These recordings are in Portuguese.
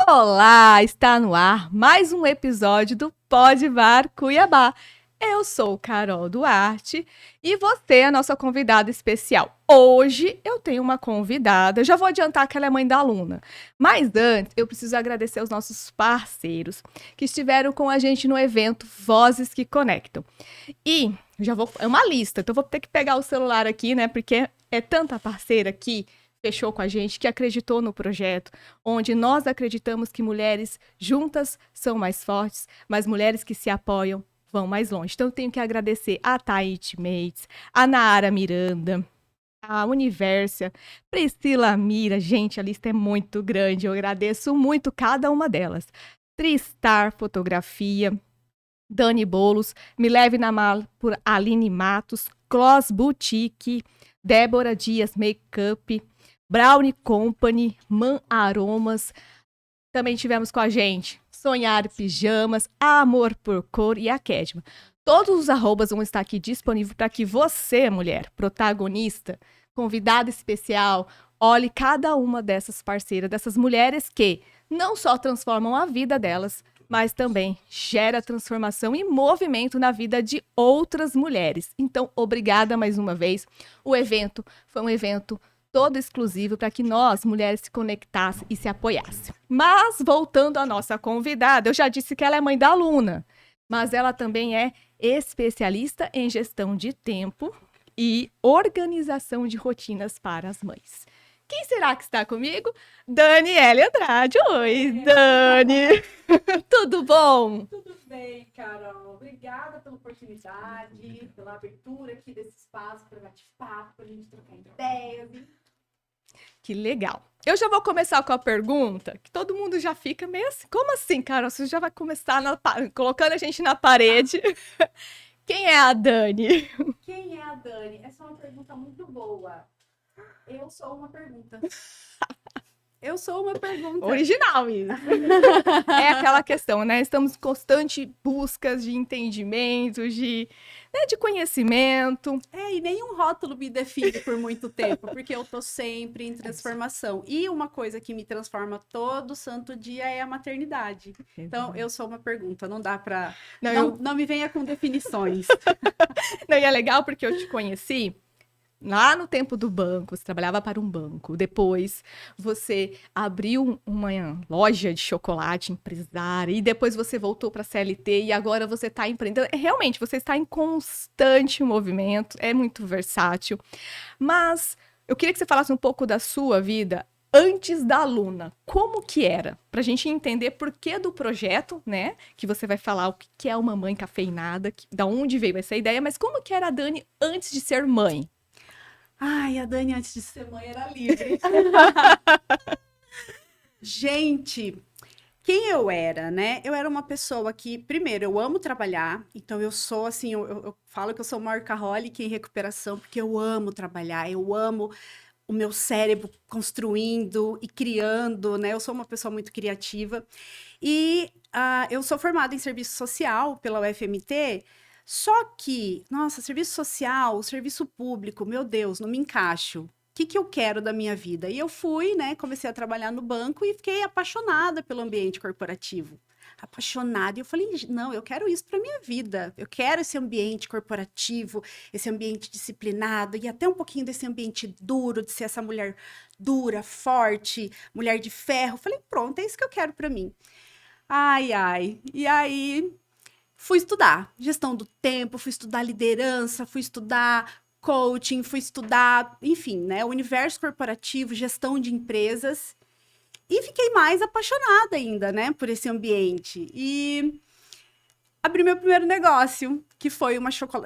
Olá, está no ar mais um episódio do Pode Bar Cuiabá. Eu sou Carol Duarte e você é a nossa convidada especial. Hoje eu tenho uma convidada, eu já vou adiantar que ela é mãe da aluna. Mas antes, eu preciso agradecer aos nossos parceiros que estiveram com a gente no evento Vozes que Conectam. E é uma lista, então eu vou ter que pegar o celular aqui, né? Porque é tanta parceira que fechou com a gente, que acreditou no projeto, onde nós acreditamos que mulheres juntas são mais fortes, mas mulheres que se apoiam vão mais longe. Então eu tenho que agradecer a Tahiti Mates, a Naara Miranda, a Universa, Priscila Mira. Gente, a lista é muito grande, eu agradeço muito cada uma delas. Tristar Fotografia, Dani Bolos, Me Leve na Mala por Aline Matos, Clos Boutique, Débora Dias Makeup, Brownie Company, Man Aromas. Também tivemos com a gente Sonhar Pijamas, Amor por Cor e a Kedma. Todos os arrobas vão estar aqui disponíveis para que você, mulher, protagonista, convidada especial, olhe cada uma dessas parceiras, dessas mulheres que não só transformam a vida delas, mas também gera transformação e movimento na vida de outras mulheres. Então, obrigada mais uma vez. O evento foi um evento todo exclusivo para que nós, mulheres, se conectassem e se apoiassem. Mas, voltando à nossa convidada, eu já disse que ela é mãe da aluna, mas ela também é especialista em gestão de tempo e organização de rotinas para as mães. Quem será que está comigo? Daniele Andrade. Oi, Dani. Tudo bom? Tudo bem, Carol. Obrigada pela oportunidade, pela abertura aqui desse espaço para bate-papo, para a gente trocar ideias. Que legal. Eu já vou começar com a pergunta, que todo mundo já fica meio assim, como assim, Carol? Você já vai começar colocando a gente na parede. Quem é a Dani? Quem é a Dani? Essa é uma pergunta muito boa. Eu sou uma pergunta. Eu sou uma pergunta. Original isso. É aquela questão, né? Estamos em constante buscas de entendimento, de conhecimento. E nenhum rótulo me define por muito tempo, porque eu tô sempre em transformação. E uma coisa que me transforma todo santo dia é a maternidade. Então, eu sou uma pergunta, não dá pra... Não me venha com definições. Não, e é legal porque eu te conheci lá no tempo do banco, você trabalhava para um banco. Depois você abriu uma loja de chocolate, empresária, e depois você voltou para a CLT e agora você está empreendendo. Realmente, você está em constante movimento, é muito versátil. Mas eu queria que você falasse um pouco da sua vida antes da aluna. Como que era? Para a gente entender por que do projeto, né? Que você vai falar o que é uma mãe cafeinada, da onde veio essa ideia, mas como que era a Dani antes de ser mãe? Ai, a Dani, antes de ser mãe, era livre. Gente, quem eu era, né? Eu era uma pessoa que, primeiro, eu amo trabalhar. Então, eu sou, assim, eu falo que eu sou uma workaholic em recuperação, porque eu amo trabalhar, eu amo o meu cérebro construindo e criando, né? Eu sou uma pessoa muito criativa. E eu sou formada em serviço social pela UFMT, só que, nossa, serviço social, serviço público, meu Deus, não me encaixo. O que que eu quero da minha vida? E eu fui, né, comecei a trabalhar no banco e fiquei apaixonada pelo ambiente corporativo. Apaixonada. E eu falei, não, eu quero isso para minha vida. Eu quero esse ambiente corporativo, esse ambiente disciplinado e até um pouquinho desse ambiente duro, de ser essa mulher dura, forte, mulher de ferro. Eu falei, pronto, é isso que eu quero para mim. Ai, ai. E aí fui estudar gestão do tempo, fui estudar liderança, fui estudar coaching, fui estudar, enfim, né, o universo corporativo, gestão de empresas, e fiquei mais apaixonada ainda, né, por esse ambiente. E abri meu primeiro negócio, que foi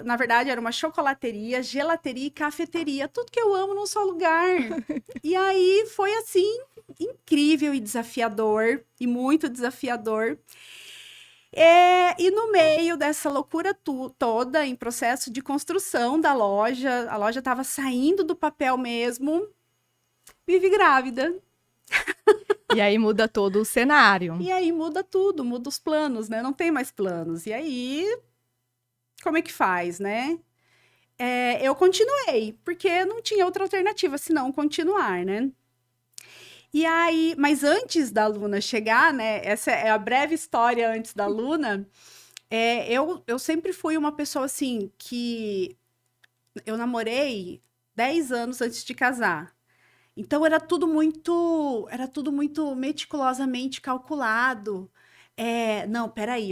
na verdade, era uma chocolateria, gelateria e cafeteria, tudo que eu amo num só lugar. E aí foi assim, incrível e desafiador, e muito desafiador. E no meio dessa loucura toda, em processo de construção da loja, a loja estava saindo do papel mesmo, me vi grávida. E aí muda todo o cenário. E aí muda tudo, muda os planos, né? Não tem mais planos. E aí, como é que faz, né? Eu continuei, porque não tinha outra alternativa senão continuar, né? E aí, mas antes da Luna chegar, né? Essa é a breve história antes da Luna. Eu sempre fui uma pessoa assim que eu namorei 10 anos antes de casar. Então era tudo muito meticulosamente calculado. Não, peraí,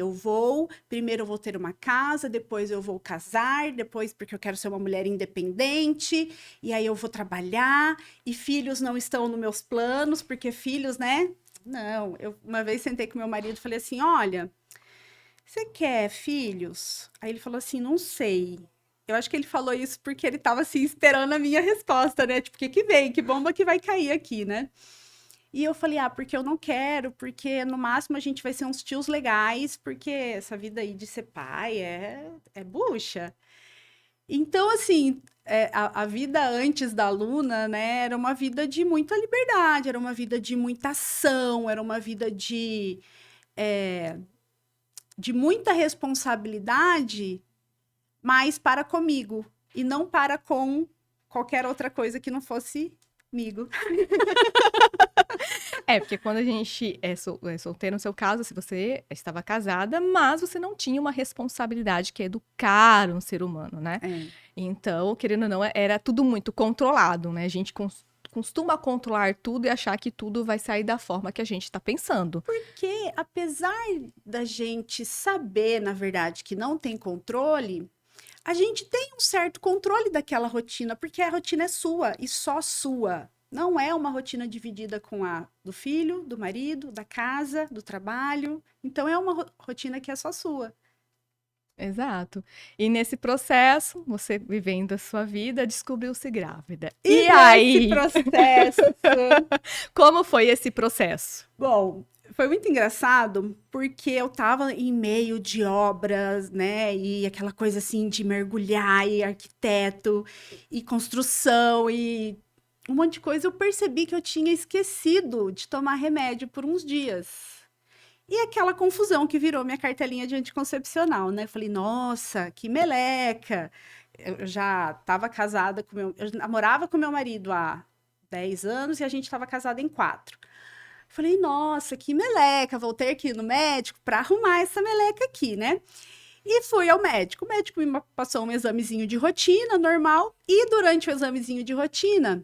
primeiro eu vou ter uma casa, depois eu vou casar, depois porque eu quero ser uma mulher independente, e aí eu vou trabalhar, e filhos não estão nos meus planos, porque filhos, né? Não, eu uma vez sentei com meu marido e falei assim: olha, você quer filhos? Aí ele falou assim: não sei. Eu acho que ele falou isso porque ele tava assim esperando a minha resposta, né? Tipo, o que que vem? Que bomba que vai cair aqui, né? E eu falei: ah, porque eu não quero, porque no máximo a gente vai ser uns tios legais, porque essa vida aí de ser pai é bucha. Então, assim, a vida antes da Luna, né, era uma vida de muita liberdade, era uma vida de muita ação, era uma vida de muita responsabilidade, mas para comigo e não para com qualquer outra coisa que não fosse comigo. Porque quando a gente é solteiro, no seu caso, se você estava casada, mas você não tinha uma responsabilidade que é educar um ser humano, né? É. Então, querendo ou não, era tudo muito controlado, né? A gente costuma controlar tudo e achar que tudo vai sair da forma que a gente está pensando. Porque apesar da gente saber, na verdade, que não tem controle, a gente tem um certo controle daquela rotina, porque a rotina é sua e só sua. Não é uma rotina dividida com a do filho, do marido, da casa, do trabalho. Então é uma rotina que é só sua. Exato. E nesse processo, você vivendo a sua vida, descobriu-se grávida. E E nesse aí, processo, como foi esse processo? bom, foi muito engraçado porque eu tava em meio de obras, né? E aquela coisa assim de mergulhar e arquiteto e construção e um monte de coisa. Eu percebi que eu tinha esquecido de tomar remédio por uns dias. E aquela confusão que virou minha cartelinha de anticoncepcional, né? Falei: nossa, que meleca. Eu já estava casada eu namorava com meu marido há 10 anos e a gente estava casada em 4. Falei: nossa, que meleca, vou ter que ir no médico para arrumar essa meleca aqui, né? E fui ao médico. O médico me passou um examezinho de rotina normal e durante o examezinho de rotina,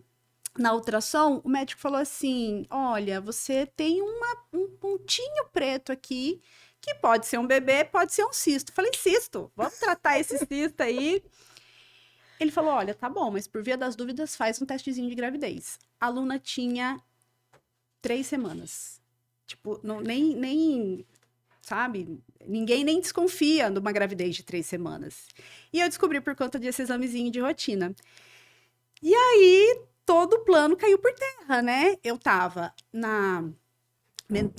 na ultrassom, o médico falou assim: olha, você tem um pontinho preto aqui, que pode ser um bebê, pode ser um cisto. Falei: cisto, vamos tratar esse cisto aí. Ele falou: olha, tá bom, mas por via das dúvidas, faz um testezinho de gravidez. A Luna tinha 3 semanas. Tipo, não, nem, sabe? Ninguém nem desconfia de uma gravidez de 3 semanas. E eu descobri por conta desse examezinho de rotina. E aí, todo o plano caiu por terra, né? Eu tava na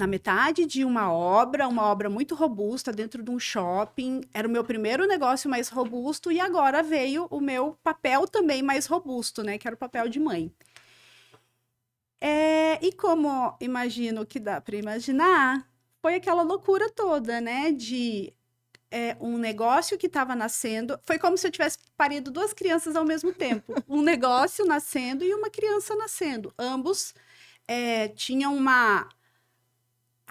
metade de uma obra muito robusta dentro de um shopping. Era o meu primeiro negócio mais robusto e agora veio o meu papel também mais robusto, né? Que era o papel de mãe. E como imagino que dá para imaginar, foi aquela loucura toda, né? De um negócio que estava nascendo. Foi como se eu tivesse parido 2 crianças ao mesmo tempo. Um negócio nascendo e uma criança nascendo. Ambos tinham uma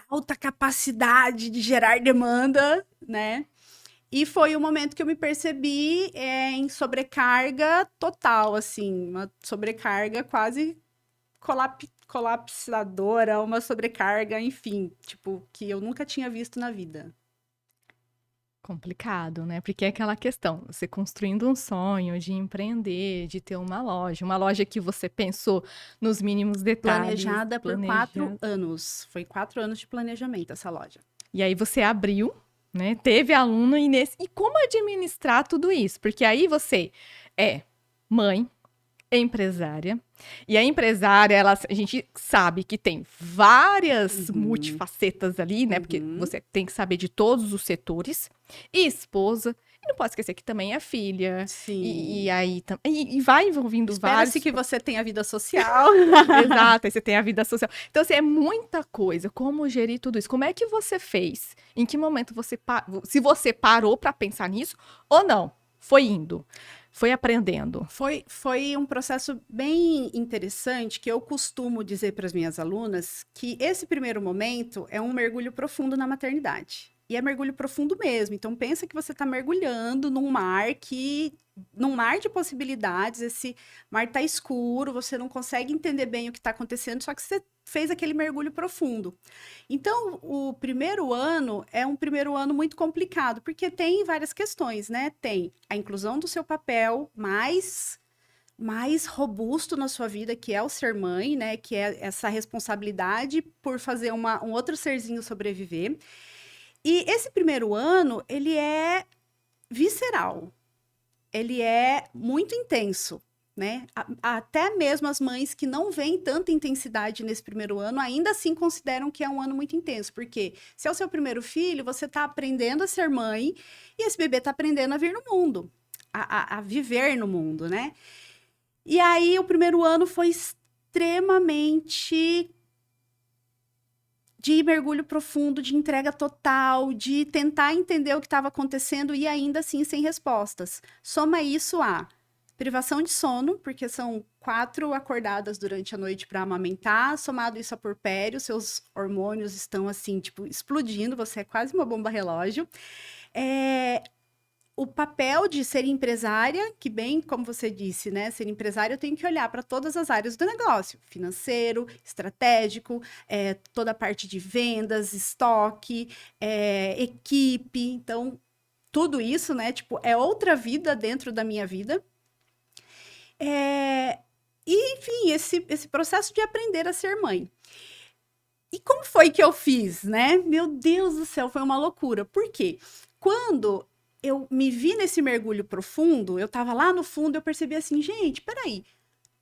alta capacidade de gerar demanda, né? E foi o momento que eu me percebi em sobrecarga total, assim, uma sobrecarga quase colapsadora, uma sobrecarga, enfim, tipo, que eu nunca tinha visto na vida. Complicado, né? Porque é aquela questão, você construindo um sonho de empreender, de ter uma loja que você pensou nos mínimos detalhes, Planejada por 4 anos. Foi 4 anos de planejamento essa loja. E aí você abriu, né? Teve aluno e como administrar tudo isso? Porque aí você é mãe, empresária. E a empresária, a gente sabe que tem várias multifacetas ali, né? Porque você tem que saber de todos os setores. E esposa. E não pode esquecer que também é filha. Sim. E aí e vai envolvendo vários. Espera-se que você tenha vida social. Exato, aí você tem a vida social. Então, assim, é muita coisa. Como gerir tudo isso? Como é que você fez? Em que momento se você parou para pensar nisso ou não? Foi indo? foi aprendendo? Foi um processo bem interessante que eu costumo dizer para as minhas alunas que esse primeiro momento é um mergulho profundo na maternidade. E é mergulho profundo mesmo. Então pensa que você está mergulhando num mar de possibilidades, esse mar está escuro, você não consegue entender bem o que está acontecendo, só que você fez aquele mergulho profundo. Então, o primeiro ano é um primeiro ano muito complicado, porque tem várias questões, né? Tem a inclusão do seu papel mais robusto na sua vida, que é o ser mãe, né? Que é essa responsabilidade por fazer um outro serzinho sobreviver. E esse primeiro ano, ele é visceral. Ele é muito intenso, né? Até mesmo as mães que não veem tanta intensidade nesse primeiro ano, ainda assim consideram que é um ano muito intenso, porque se é o seu primeiro filho, você está aprendendo a ser mãe e esse bebê está aprendendo a vir no mundo, a viver no mundo, né? E aí o primeiro ano foi extremamente de mergulho profundo, de entrega total, de tentar entender o que estava acontecendo e ainda assim sem respostas. Soma isso a privação de sono, porque são 4 acordadas durante a noite para amamentar, somado isso a puerpério, seus hormônios estão assim, tipo, explodindo, você é quase uma bomba relógio. O papel de ser empresária, que bem como você disse, né? Ser empresária eu tenho que olhar para todas as áreas do negócio, financeiro, estratégico, toda a parte de vendas, estoque, equipe. Então, tudo isso, né? Tipo, é outra vida dentro da minha vida. E, enfim, esse processo de aprender a ser mãe. E como foi que eu fiz, né? Meu Deus do céu, foi uma loucura. Por quê? Quando eu me vi nesse mergulho profundo, eu tava lá no fundo, eu percebi assim, gente, peraí,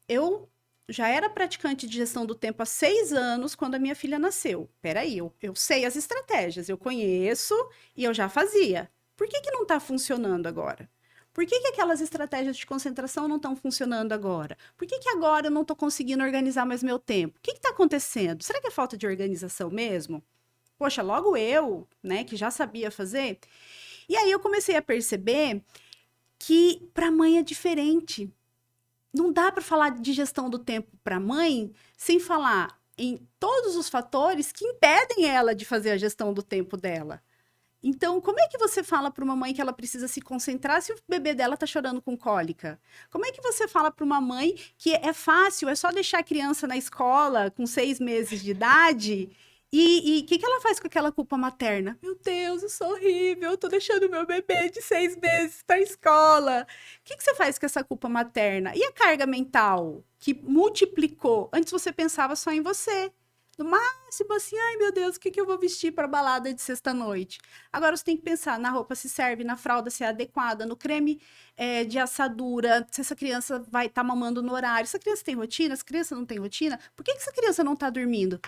eu já era praticante de gestão do tempo há 6 anos quando a minha filha nasceu. Peraí, eu sei as estratégias, eu conheço e eu já fazia. Por que que não tá funcionando agora? Por que que aquelas estratégias de concentração não estão funcionando agora? Por que que agora eu não tô conseguindo organizar mais meu tempo? O que que tá acontecendo? Será que é falta de organização mesmo? Poxa, logo eu, né, que já sabia fazer. E aí eu comecei a perceber que para mãe é diferente. Não dá para falar de gestão do tempo para mãe sem falar em todos os fatores que impedem ela de fazer a gestão do tempo dela. Então, como é que você fala para uma mãe que ela precisa se concentrar se o bebê dela está chorando com cólica? Como é que você fala para uma mãe que é fácil, é só deixar a criança na escola com 6 meses de idade e o que ela faz com aquela culpa materna? Meu Deus, eu sou horrível, eu tô deixando meu bebê de 6 meses pra escola. O que você faz com essa culpa materna? E a carga mental que multiplicou? Antes você pensava só em você. No máximo assim, ai meu Deus, o que eu vou vestir para balada de sexta-noite? Agora você tem que pensar na roupa se serve, na fralda se é adequada, no creme de assadura, se essa criança vai estar mamando no horário. Se a criança tem rotina, se a criança não tem rotina, por que essa criança não tá dormindo?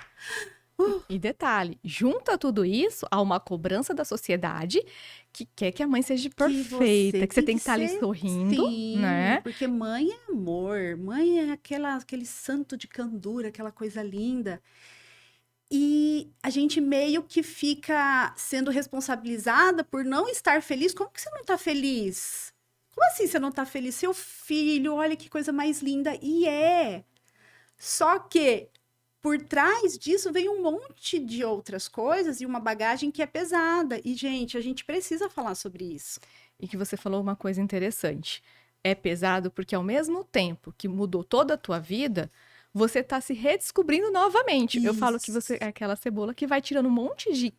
E detalhe, junta tudo isso a uma cobrança da sociedade que quer que a mãe seja perfeita, que você tem que estar ali sorrindo, sim, né? porque mãe é amor, mãe é aquele santo de candura, aquela coisa linda. E a gente meio que fica sendo responsabilizada por não estar feliz. Como que você não tá feliz? Como assim você não tá feliz? Seu filho, olha que coisa mais linda. E é. Só que por trás disso vem um monte de outras coisas e uma bagagem que é pesada. E, gente, a gente precisa falar sobre isso. E que você falou uma coisa interessante. É pesado porque ao mesmo tempo que mudou toda a tua vida, você tá se redescobrindo novamente. Eu falo que você é aquela cebola que vai tirando um monte de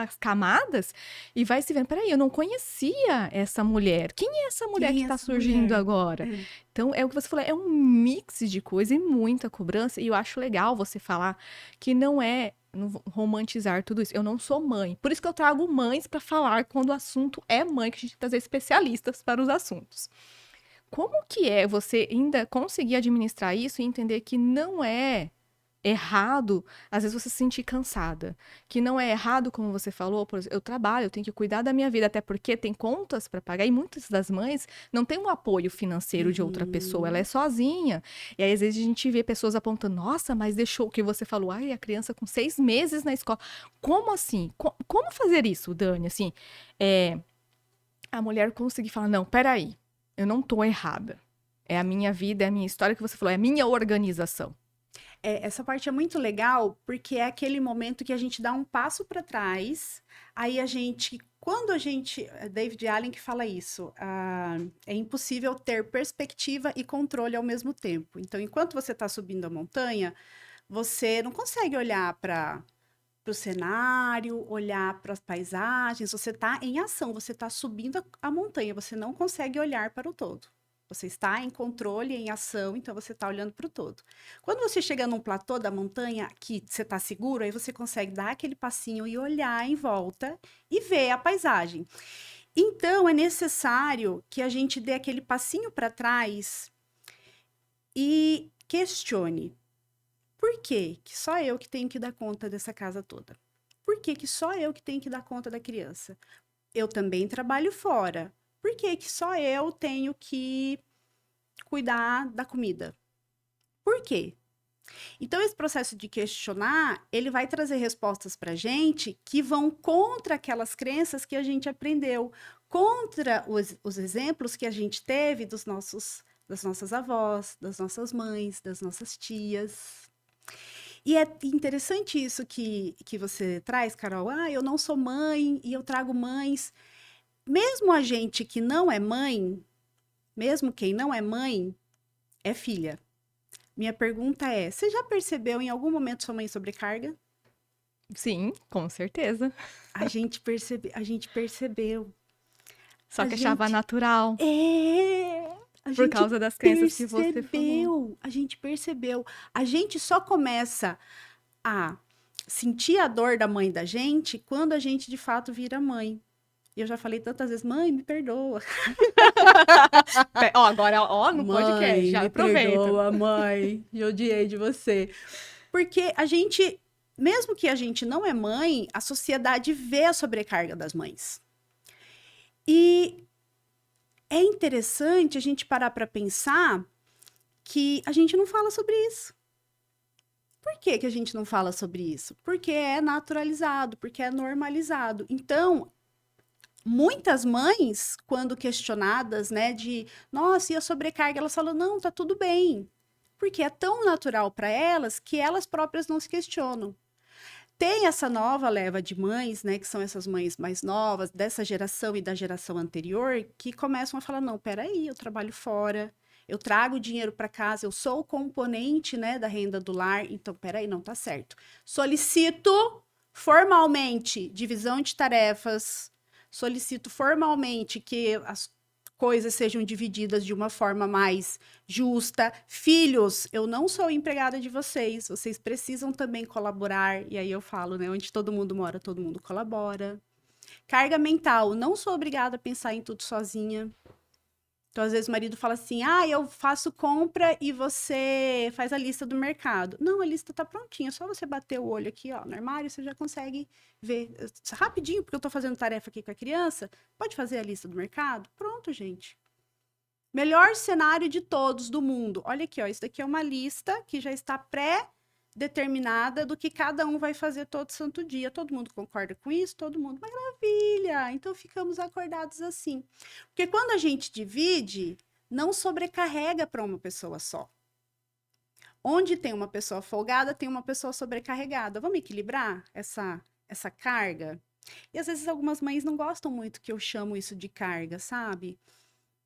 as camadas e vai se vendo, peraí, eu não conhecia essa mulher. Quem é essa mulher que tá surgindo agora? Então, é o que você falou, é um mix de coisa e muita cobrança. E eu acho legal você falar que não romantizar tudo isso. Eu não sou mãe. Por isso que eu trago mães para falar quando o assunto é mãe, que a gente tem que trazer especialistas para os assuntos. Como que é você ainda conseguir administrar isso e entender que não é errado, às vezes você se sentir cansada, que não é errado, como você falou, por exemplo, eu trabalho, eu tenho que cuidar da minha vida, até porque tem contas para pagar, e muitas das mães não têm um apoio financeiro de outra pessoa, ela é sozinha, e aí às vezes a gente vê pessoas apontando, nossa, mas deixou o que você falou, ai, a criança com 6 meses na escola, como assim? Como fazer isso, Dani, assim, a mulher conseguir falar, não, peraí, eu não tô errada. É a minha vida, é a minha história que você falou, é a minha organização. Essa parte é muito legal, porque é aquele momento que a gente dá um passo para trás, aí a gente, quando a gente, David Allen que fala isso, é impossível ter perspectiva e controle ao mesmo tempo. Então, enquanto você está subindo a montanha, você não consegue olhar para o cenário, olhar para as paisagens, você está em ação, você está subindo a montanha, você não consegue olhar para o todo. Você está em controle, em ação, então você está olhando para o todo. Quando você chega num platô da montanha que você está seguro, aí você consegue dar aquele passinho e olhar em volta e ver a paisagem. Então, é necessário que a gente dê aquele passinho para trás e questione. Por que que só eu que tenho que dar conta dessa casa toda? Por que que só eu que tenho que dar conta da criança? Eu também trabalho fora. Por que que só eu tenho que cuidar da comida? Por quê? Então, esse processo de questionar, ele vai trazer respostas para a gente que vão contra aquelas crenças que a gente aprendeu, contra os exemplos que a gente teve das nossas avós, das nossas mães, das nossas tias. E é interessante isso que você traz, Carol. Ah, eu não sou mãe e eu trago mães. Mesmo a gente que não é mãe, mesmo quem não é mãe, é filha. Minha pergunta é: você já percebeu em algum momento sua mãe sobrecarga? Sim, com certeza. A gente percebeu. Só A que achava gente natural, a por gente causa das crenças que você falou. percebeu. A gente percebeu. A gente só começa a sentir a dor da mãe da gente quando a gente de fato vira mãe. E eu já falei tantas vezes, mãe, me perdoa. Ó, agora, ó, no podcast, Mãe, já me aproveita. perdoa, mãe. Eu odiei de você. Porque a gente, mesmo que a gente não é mãe, a sociedade vê a sobrecarga das mães. E é interessante a gente parar para pensar que a gente não fala sobre isso. Por que que a gente não fala sobre isso? Porque é naturalizado, porque é normalizado. Então, muitas mães, quando questionadas, né, de, nossa, e a sobrecarga, elas falam, não, tá tudo bem. Porque é tão natural para elas que elas próprias não se questionam. Tem essa nova leva de mães, né, que são essas mães mais novas, dessa geração e da geração anterior, que começam a falar, não, peraí, eu trabalho fora, eu trago dinheiro para casa, eu sou o componente, né, da renda do lar, então, peraí, não tá certo. Solicito formalmente divisão de tarefas, solicito formalmente que as coisas sejam divididas de uma forma mais justa. Filhos, eu não sou empregada de vocês, vocês precisam também colaborar. E aí eu falo, né? Onde todo mundo mora, todo mundo colabora. Carga mental, não sou obrigada a pensar em tudo sozinha. Então, às vezes, o marido fala assim: ah, eu faço compra e você faz a lista do mercado. Não, a lista tá prontinha, é só você bater o olho aqui, ó, no armário, você já consegue ver rapidinho, porque eu tô fazendo tarefa aqui com a criança. Pode fazer a lista do mercado? Pronto, gente. Melhor cenário de todos do mundo. Olha aqui, ó, isso daqui é uma lista que já está pré-determinada do que cada um vai fazer todo santo dia. Todo mundo concorda com isso? Todo mundo. Maravilha! Então ficamos acordados assim. Porque quando a gente divide, não sobrecarrega para uma pessoa só. Onde tem uma pessoa folgada, tem uma pessoa sobrecarregada. Vamos equilibrar essa carga? E às vezes algumas mães não gostam muito que eu chamo isso de carga, sabe?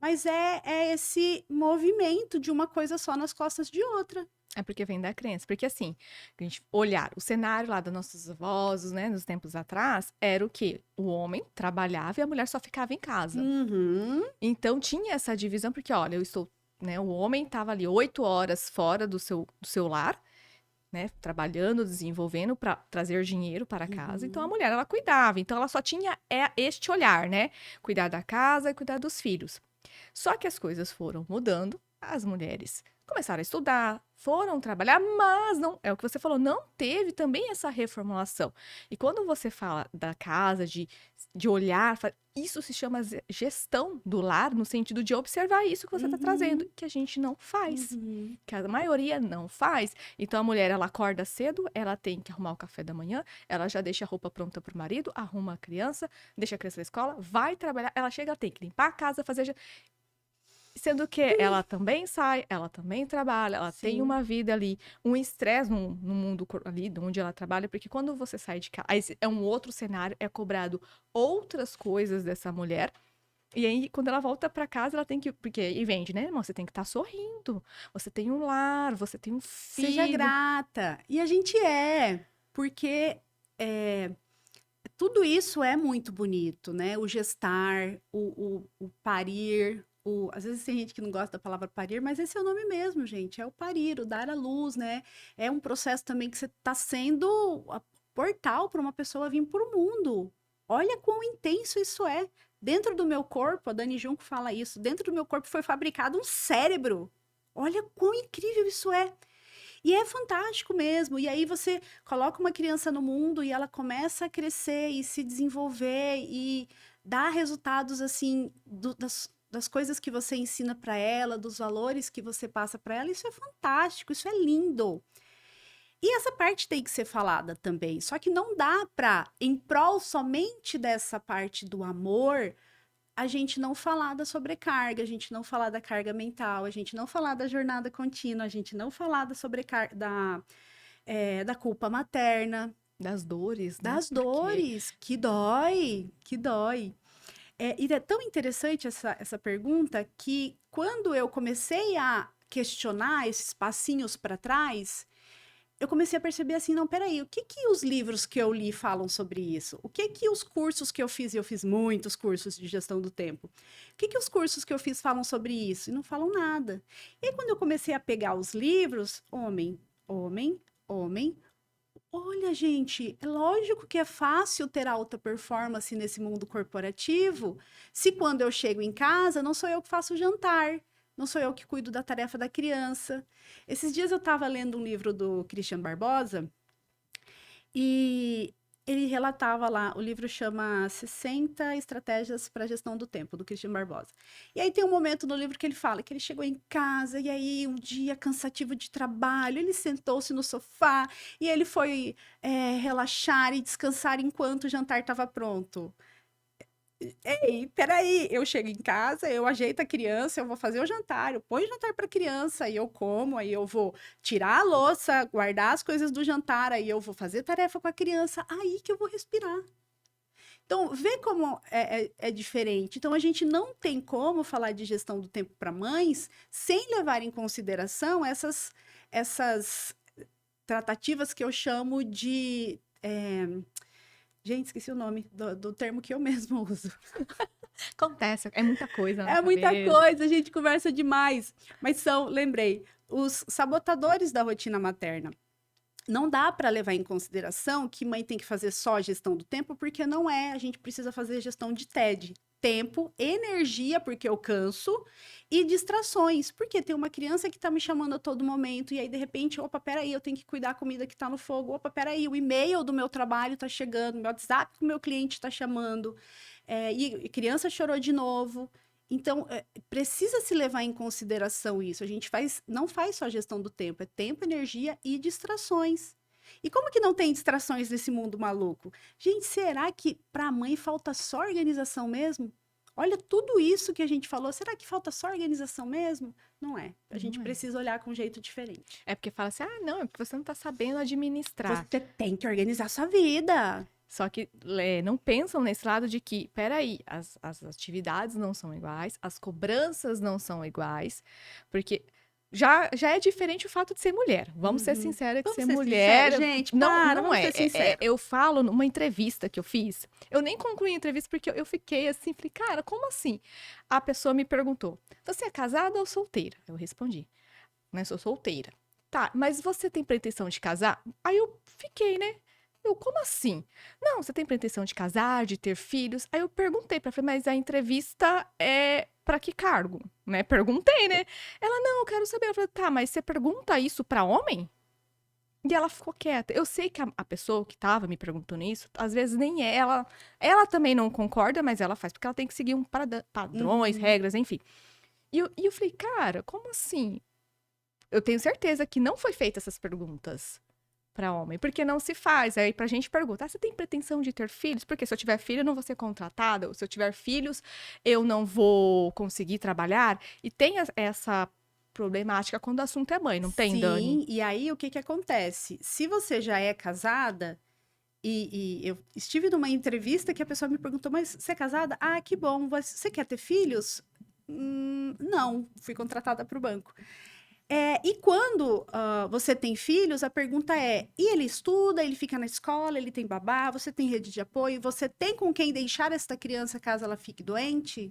Mas é esse movimento de uma coisa só nas costas de outra. É porque vem da crença. Porque assim, a gente olhar o cenário lá dos nossos avós, né, nos tempos atrás, era o quê? O homem trabalhava e a mulher só ficava em casa. Uhum. Então tinha essa divisão, porque olha, eu estou, né, o homem estava ali 8 horas fora do seu lar, né, trabalhando, desenvolvendo para trazer dinheiro para casa. Então a Uhum. mulher ela cuidava, então ela só tinha este olhar, né, cuidar da casa e cuidar dos filhos. Só que as coisas foram mudando, as mulheres começaram a estudar, foram trabalhar, mas não, é o que você falou, não teve também essa reformulação. E quando você fala da casa, de olhar, isso se chama gestão do lar, no sentido de observar isso que você está trazendo, que a gente não faz, Uhum. que a maioria não faz. Então a mulher, ela acorda cedo, ela tem que arrumar o café da manhã, ela já deixa a roupa pronta para o marido, arruma a criança, deixa a criança na escola, vai trabalhar, ela chega, ela tem que limpar a casa, fazer. Sendo que ela também sai, ela também trabalha, ela tem Sim. uma vida ali, um estresse no mundo ali de onde ela trabalha, porque quando você sai de casa, aí é um outro cenário, é cobrado outras coisas dessa mulher. E aí, quando ela volta pra casa, ela tem que. Porque e vende, né, irmão? Você tem que estar sorrindo. Você tem um lar, você tem um Seja filho. grata. E a gente porque é, tudo isso é muito bonito, né? O gestar, o parir. Às vezes tem gente que não gosta da palavra parir, mas esse é o nome mesmo, gente. É o parir, o dar à luz, né? É um processo também que você está sendo portal para uma pessoa vir para o mundo. Olha quão intenso isso é. Dentro do meu corpo, a Dani Junco fala isso, dentro do meu corpo foi fabricado um cérebro. Olha quão incrível isso é. E é fantástico mesmo. E aí você coloca uma criança no mundo e ela começa a crescer e se desenvolver e dar resultados assim das coisas que você ensina para ela, dos valores que você passa para ela. Isso é fantástico, isso é lindo. E essa parte tem que ser falada também. Só que não dá para, em prol somente dessa parte do amor, a gente não falar da sobrecarga, a gente não falar da carga mental, a gente não falar da jornada contínua, a gente não falar da sobrecarga, da culpa materna, Das dores, né? das Porque dores, que dói, que dói. E é tão interessante essa pergunta que quando eu comecei a questionar esses passinhos para trás, eu comecei a perceber assim, não, peraí, o que que os livros que eu li falam sobre isso? O que que os cursos que eu fiz muitos cursos de gestão do tempo. O que que os cursos que eu fiz falam sobre isso? E não falam nada. E aí, quando eu comecei a pegar os livros, homem, homem, homem, olha, gente, é lógico que é fácil ter alta performance nesse mundo corporativo, se quando eu chego em casa, não sou eu que faço o jantar, não sou eu que cuido da tarefa da criança. Esses dias eu estava lendo um livro do Christian Barbosa e ele relatava lá, o livro chama 60 Estratégias para a Gestão do Tempo, do Christian Barbosa. E aí tem um momento no livro que ele fala que ele chegou em casa e aí um dia cansativo de trabalho, ele sentou-se no sofá e ele foi relaxar e descansar enquanto o jantar estava pronto. Ei, peraí, eu chego em casa, eu ajeito a criança, eu vou fazer o jantar, eu ponho o jantar para a criança, aí eu como, aí eu vou tirar a louça, guardar as coisas do jantar, aí eu vou fazer tarefa com a criança, aí que eu vou respirar. Então, vê como é diferente. Então, a gente não tem como falar de gestão do tempo para mães sem levar em consideração essas tratativas que eu chamo de. Gente, esqueci o nome do termo que eu mesmo uso. acontece, é muita coisa na É muita cabeça. coisa, a gente conversa demais. Mas lembrei, os sabotadores da rotina materna. Não dá para levar em consideração que mãe tem que fazer só a gestão do tempo, porque não é. A gente precisa fazer gestão de TED. Tempo, energia, porque eu canso, e distrações, porque tem uma criança que está me chamando a todo momento, e aí, de repente, opa, peraí, eu tenho que cuidar da comida que está no fogo, opa, peraí, o e-mail do meu trabalho está chegando, meu WhatsApp que o meu cliente está chamando, e criança chorou de novo. Então, precisa se levar em consideração isso. A gente não faz só gestão do tempo, é tempo, energia e distrações. E como que não tem distrações nesse mundo maluco? Gente, será que para a mãe falta só organização mesmo? Olha tudo isso que a gente falou, será que falta só organização mesmo? Não é. A gente Não é. precisa olhar com um jeito diferente. É porque fala assim, ah, não, é porque você não tá sabendo administrar. Você tem que organizar sua vida. Só que não pensam nesse lado de que, peraí, as atividades não são iguais, as cobranças não são iguais, porque já é diferente o fato de ser mulher. Vamos ser Uhum. sinceras que Vamos ser ser mulher sinceros, gente, não vamos é. ser sinceros. Eu falo numa entrevista que eu fiz, eu nem concluí a entrevista porque eu fiquei assim, falei, cara, como assim? A pessoa me perguntou, você é casada ou solteira? Eu respondi, né, sou solteira. Tá, mas você tem pretensão de casar? Aí eu fiquei, né? Eu, como assim? Não, você tem pretensão de casar, de ter filhos? Aí eu perguntei pra ela, falei, mas a entrevista é pra que cargo? Né? Perguntei, né? Ela, não, eu quero saber. Eu falei, tá, mas você pergunta isso pra homem? E ela ficou quieta. Eu sei que a pessoa que tava me perguntando isso, às vezes nem é ela. Ela também não concorda, mas ela faz, porque ela tem que seguir padrões, Uhum. regras, enfim. E eu falei, cara, como assim? Eu tenho certeza que não foi feita essas perguntas. para homem, porque não se faz. Aí pra gente pergunta, você tem pretensão de ter filhos? Porque se eu tiver filho, eu não vou ser contratada, ou se eu tiver filhos, eu não vou conseguir trabalhar. E tem essa problemática quando o assunto é mãe, não tem, Dani? Sim, e aí o que que acontece? Se você já é casada, e eu estive numa entrevista que a pessoa me perguntou, mas você é casada? Ah, que bom, você quer ter filhos? Não, fui contratada para o banco. E quando você tem filhos, a pergunta é: e ele estuda, ele fica na escola, ele tem babá, você tem rede de apoio, você tem com quem deixar esta criança caso ela fique doente?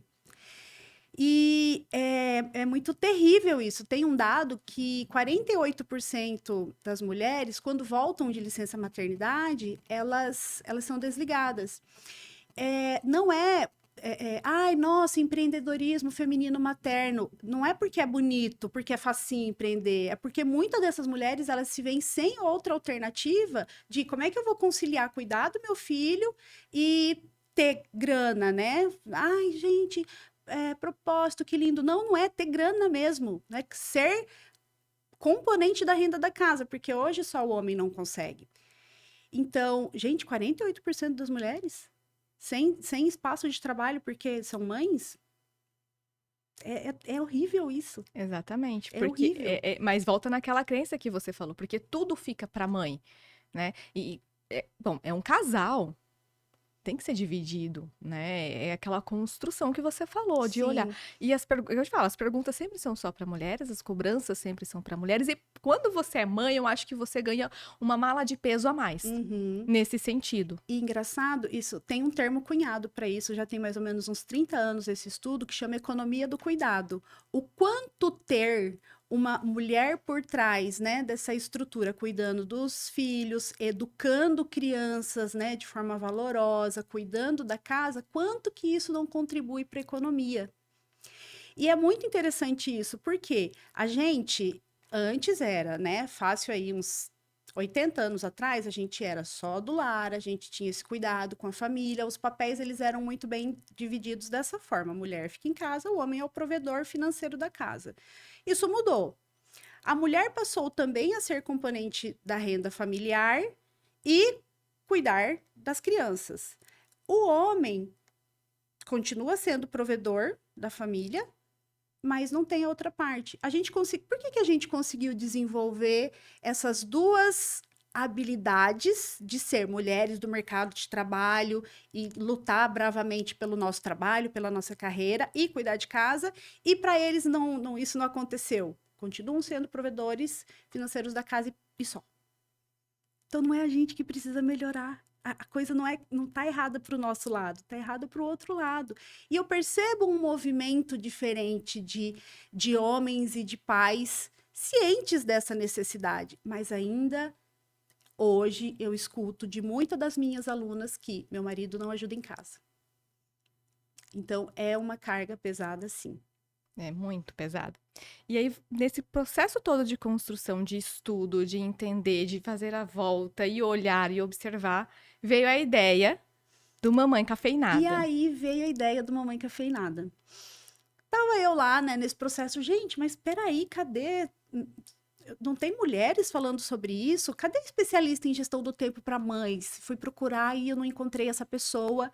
E é muito terrível isso. Tem um dado que 48% das mulheres, quando voltam de licença maternidade, elas são desligadas. Não ai, nossa, empreendedorismo feminino materno. Não é porque é bonito, porque é facinho empreender. É porque muitas dessas mulheres, elas se veem sem outra alternativa de como é que eu vou conciliar cuidar do meu filho e ter grana, né? Ai, gente, propósito, que lindo. Não, não é ter grana mesmo. É ser componente da renda da casa, porque hoje só o homem não consegue. Então, gente, 48% das mulheres sem espaço de trabalho porque são mães, é horrível isso. Exatamente, É porque horrível. mas volta naquela crença que você falou, porque tudo fica para mãe, né? Bom, é um casal, tem que ser dividido, né? É aquela construção que você falou, de olhar. Sim. E eu te falo, as perguntas sempre são só para mulheres, as cobranças sempre são para mulheres. E quando você é mãe, eu acho que você ganha uma mala de peso a mais, Uhum. nesse sentido. E engraçado, isso tem um termo cunhado para isso, já tem mais ou menos uns 30 anos esse estudo, que chama economia do cuidado. O quanto ter uma mulher por trás, né, dessa estrutura, cuidando dos filhos, educando crianças, né, de forma valorosa, cuidando da casa, quanto que isso não contribui para a economia. E é muito interessante isso, porque a gente antes era, né, fácil aí uns 80 anos atrás, a gente era só do lar, a gente tinha esse cuidado com a família, os papéis eles eram muito bem divididos dessa forma. A mulher fica em casa, o homem é o provedor financeiro da casa. Isso mudou. A mulher passou também a ser componente da renda familiar e cuidar das crianças. O homem continua sendo provedor da família, mas não tem a outra parte. Por que a gente conseguiu desenvolver essas duas habilidades de ser mulheres do mercado de trabalho e lutar bravamente pelo nosso trabalho, pela nossa carreira e cuidar de casa, e para eles isso não aconteceu. Continuam sendo provedores financeiros da casa e só. Então não é a gente que precisa melhorar. A coisa não tá errada para o nosso lado, tá errada para o outro lado. E eu percebo um movimento diferente de homens e de pais cientes dessa necessidade, mas ainda hoje eu escuto de muitas das minhas alunas que meu marido não ajuda em casa. Então é uma carga pesada, sim. É muito pesado. E aí, nesse processo todo de construção, de estudo, de entender, de fazer a volta e olhar e observar, veio a ideia do Mamãe E Cafeinada. aí veio a ideia do Mamãe Cafeinada. Tava eu lá, né, nesse processo, gente, mas peraí, cadê? Não tem mulheres falando sobre isso? Cadê especialista em gestão do tempo para mães? Fui procurar e eu não encontrei essa pessoa.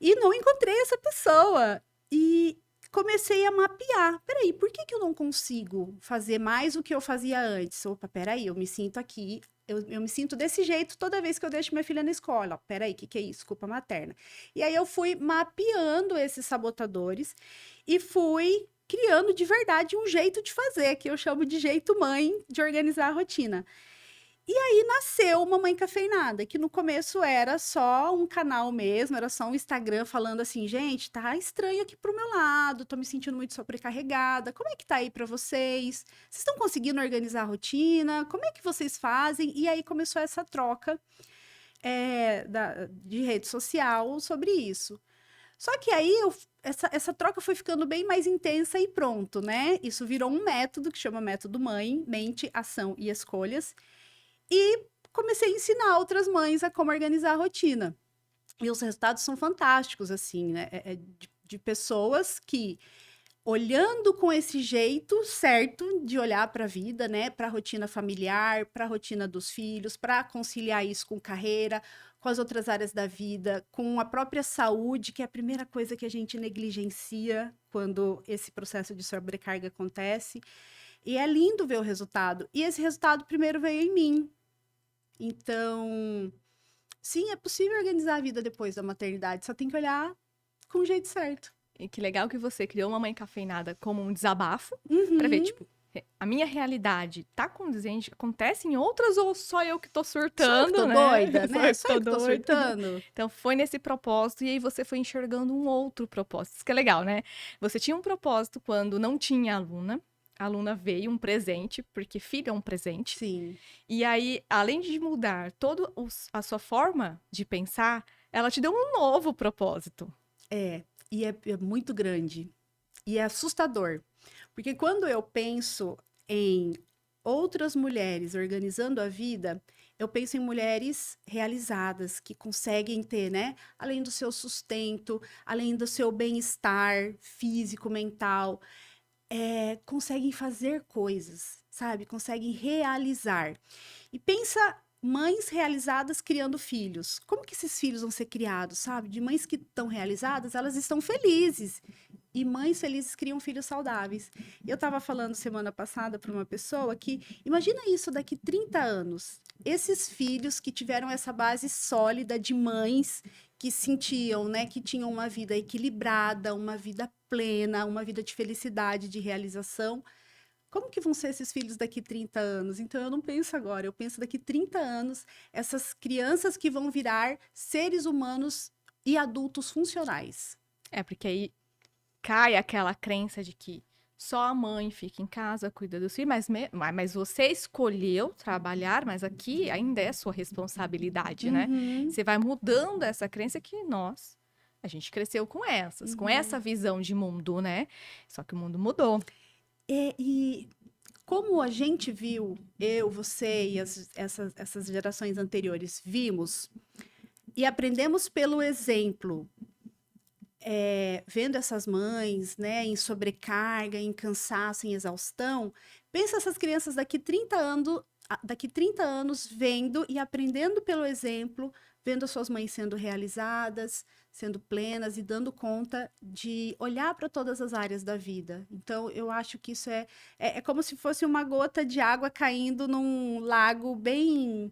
E não encontrei essa pessoa. E comecei a mapear. Peraí, por que eu não consigo fazer mais o que eu fazia antes? Opa, peraí, eu me sinto aqui. Eu me sinto desse jeito toda vez que eu deixo minha filha na escola. Peraí, o que é isso? Culpa materna. E aí eu fui mapeando esses sabotadores e fui criando de verdade um jeito de fazer, que eu chamo de jeito mãe de organizar a rotina. E aí nasceu Mamãe Cafeinada, que no começo era só um canal mesmo, era só um Instagram falando assim, gente, tá estranho aqui pro meu lado, tô me sentindo muito sobrecarregada, como é que tá aí pra vocês? Vocês estão conseguindo organizar a rotina? Como é que vocês fazem? E aí começou essa troca de rede social sobre isso. Só que aí essa troca foi ficando bem mais intensa e pronto, né? Isso virou um método que chama método mãe, mente, ação e escolhas. E comecei a ensinar outras mães a como organizar a rotina. E os resultados são fantásticos, assim, né? De pessoas que olhando com esse jeito certo de olhar para a vida, né? Para a rotina familiar, para a rotina dos filhos, para conciliar isso com carreira, com as outras áreas da vida, com a própria saúde, que é a primeira coisa que a gente negligencia quando esse processo de sobrecarga acontece. E é lindo ver o resultado. E esse resultado primeiro veio em mim. Então, sim, é possível organizar a vida depois da maternidade, só tem que olhar com o jeito certo. E que legal que você criou uma mãe cafeinada como um desabafo, pra ver, Uhum. tipo, a minha realidade tá condizente, acontece em outras ou só eu que tô Só eu surtando, que tô né? doida, né? Só Só eu eu que que tô doida. surtando. Então foi nesse propósito e aí você foi enxergando um outro propósito. Isso que é legal, né? Você tinha um propósito quando não tinha aluna. A aluna veio, um presente, porque filho é um presente. Sim. E aí, além de mudar toda a sua forma de pensar, ela te deu um novo propósito. E é muito grande. E é assustador. Porque quando eu penso em outras mulheres organizando a vida, eu penso em mulheres realizadas, que conseguem ter, né? Além do seu sustento, além do seu bem-estar físico, mental, conseguem fazer coisas, sabe? Conseguem realizar. E pensa mães realizadas criando filhos. Como que esses filhos vão ser criados, sabe? De mães que estão realizadas, elas estão felizes. E mães felizes criam filhos saudáveis. Eu estava falando semana passada para uma pessoa que, imagina isso daqui 30 anos. Esses filhos que tiveram essa base sólida de mães que sentiam, né, que tinham uma vida equilibrada, uma vida plena, uma vida de felicidade, de realização. Como que vão ser esses filhos daqui 30 anos? Então eu não penso agora, eu penso daqui 30 anos, essas crianças que vão virar seres humanos e adultos funcionais. É, porque aí cai aquela crença de que só a mãe fica em casa, cuida dos filhos, mas você escolheu trabalhar, mas aqui ainda é sua responsabilidade, né? Uhum, Você vai mudando essa crença que a gente cresceu com com essa visão de mundo, né? Só que o mundo mudou. E como a gente viu, eu, você e essas gerações anteriores vimos e aprendemos pelo exemplo, vendo essas mães, né, em sobrecarga, em cansaço, em exaustão, pensa essas crianças daqui 30 anos vendo e aprendendo pelo exemplo, vendo as suas mães sendo realizadas, sendo plenas e dando conta de olhar para todas as áreas da vida. Então, eu acho que isso é como se fosse uma gota de água caindo num lago bem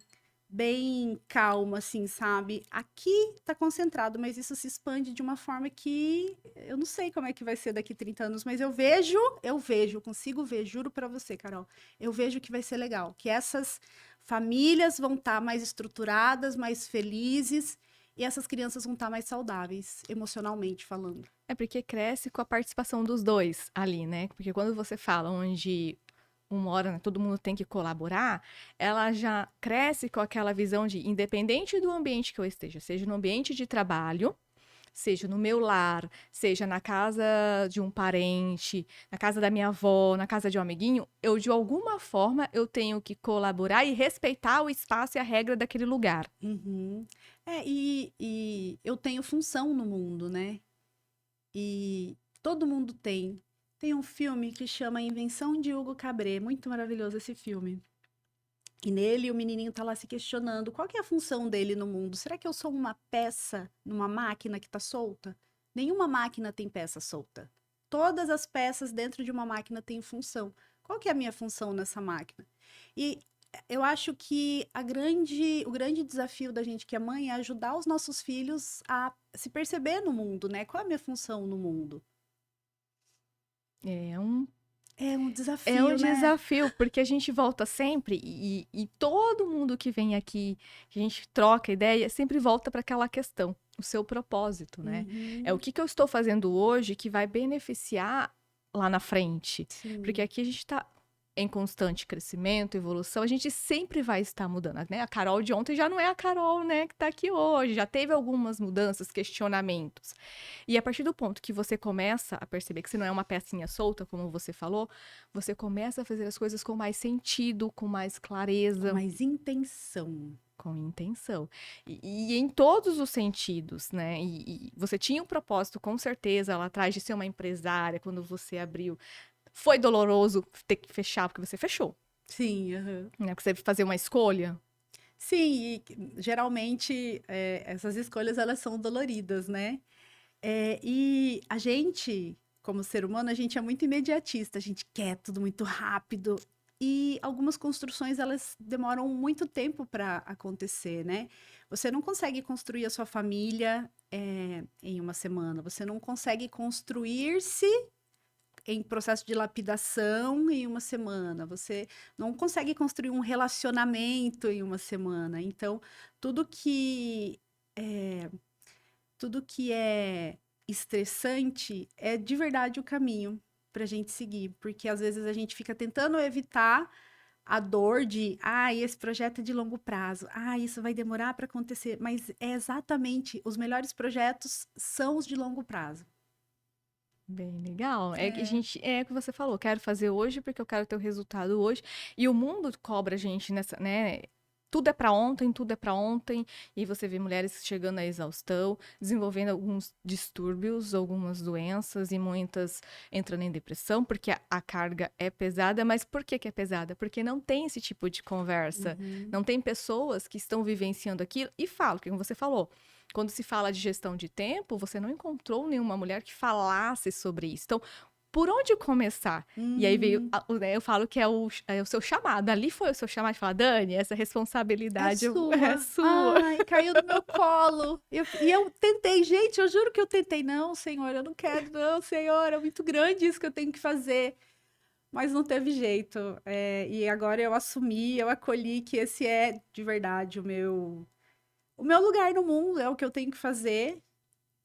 calmo, assim, sabe? Aqui tá concentrado, mas isso se expande de uma forma que eu não sei como é que vai ser daqui 30 anos, mas eu consigo ver, juro pra você, Carol. Eu vejo que vai ser legal, que essas famílias vão estar mais estruturadas, mais felizes, e essas crianças vão estar mais saudáveis, emocionalmente falando. É porque cresce com a participação dos dois ali, né? Porque quando você fala onde uma hora, né, todo mundo tem que colaborar, ela já cresce com aquela visão de, independente do ambiente que eu esteja, seja no ambiente de trabalho, seja no meu lar, seja na casa de um parente, na casa da minha avó, na casa de um amiguinho, eu de alguma forma eu tenho que colaborar e respeitar o espaço e a regra daquele lugar. Uhum. E eu tenho função no mundo, né? E todo mundo tem. Tem um filme que chama Invenção de Hugo Cabret, muito maravilhoso esse filme. E nele o menininho tá lá se questionando, qual que é a função dele no mundo? Será que eu sou uma peça numa máquina que tá solta? Nenhuma máquina tem peça solta. Todas as peças dentro de uma máquina têm função. Qual que é a minha função nessa máquina? E eu acho que o grande desafio da gente que é mãe é ajudar os nossos filhos a se perceber no mundo, né? Qual é a minha função no mundo? É um É um É um desafio, né? desafio, porque a gente volta sempre e todo mundo que vem aqui, que a gente troca ideia, sempre volta para aquela questão, o seu propósito, né? É o Uhum, que eu estou fazendo hoje que vai beneficiar lá na frente. Porque sim. aqui a gente está em constante crescimento, evolução, a gente sempre vai estar mudando, né? A Carol de ontem já não é a Carol, né, que está aqui hoje, já teve algumas mudanças, questionamentos. E a partir do ponto que você começa a perceber que você não é uma pecinha solta, como você falou, você começa a fazer as coisas com mais sentido, com mais Com clareza, mais intenção. com intenção. E em todos os sentidos, né? E você tinha um propósito, com certeza, lá atrás de ser uma empresária, quando você abriu. Foi doloroso ter que fechar, porque você fechou, Sim, aham. né? Porque você fazer uma escolha. Sim, e geralmente essas escolhas elas são doloridas, né? E a gente, como ser humano, a gente é muito imediatista, a gente quer tudo muito rápido. E algumas construções elas demoram muito tempo para acontecer, né? Você não consegue construir a sua família em uma semana, você não consegue construir-se em processo de lapidação em uma semana, você não consegue construir um relacionamento em uma semana. Então, tudo que é, tudo que é estressante é de verdade o caminho para a gente seguir, porque às vezes a gente fica tentando evitar a dor de, esse projeto é de longo prazo, isso vai demorar para acontecer, mas é exatamente os melhores projetos são os de longo prazo. Bem legal. É que a É. gente, é o que você falou, quero fazer hoje porque eu quero ter o resultado hoje. E o mundo cobra a gente nessa, né? Tudo é pra ontem. E você vê mulheres chegando à exaustão, desenvolvendo alguns distúrbios, algumas doenças e muitas entrando em depressão, porque a carga é pesada. Mas por que que é pesada? Porque não tem esse tipo de conversa. Uhum. Não tem pessoas que estão vivenciando aquilo e falam, como você falou. Quando se fala de gestão de tempo, você não encontrou nenhuma mulher que falasse sobre isso. Então, por onde começar? E aí veio, Hum. né, eu falo que é o seu chamado. Ali foi o seu chamado de falar, Dani, essa É responsabilidade é sua. sua. Ai, caiu no meu colo. E eu tentei, gente, eu juro que eu tentei. Não, senhor, eu não quero, não, senhor, é muito grande isso que eu tenho que fazer. Mas não teve jeito. E agora eu assumi, eu acolhi que esse é de verdade o meu lugar no mundo, é o que eu tenho que fazer.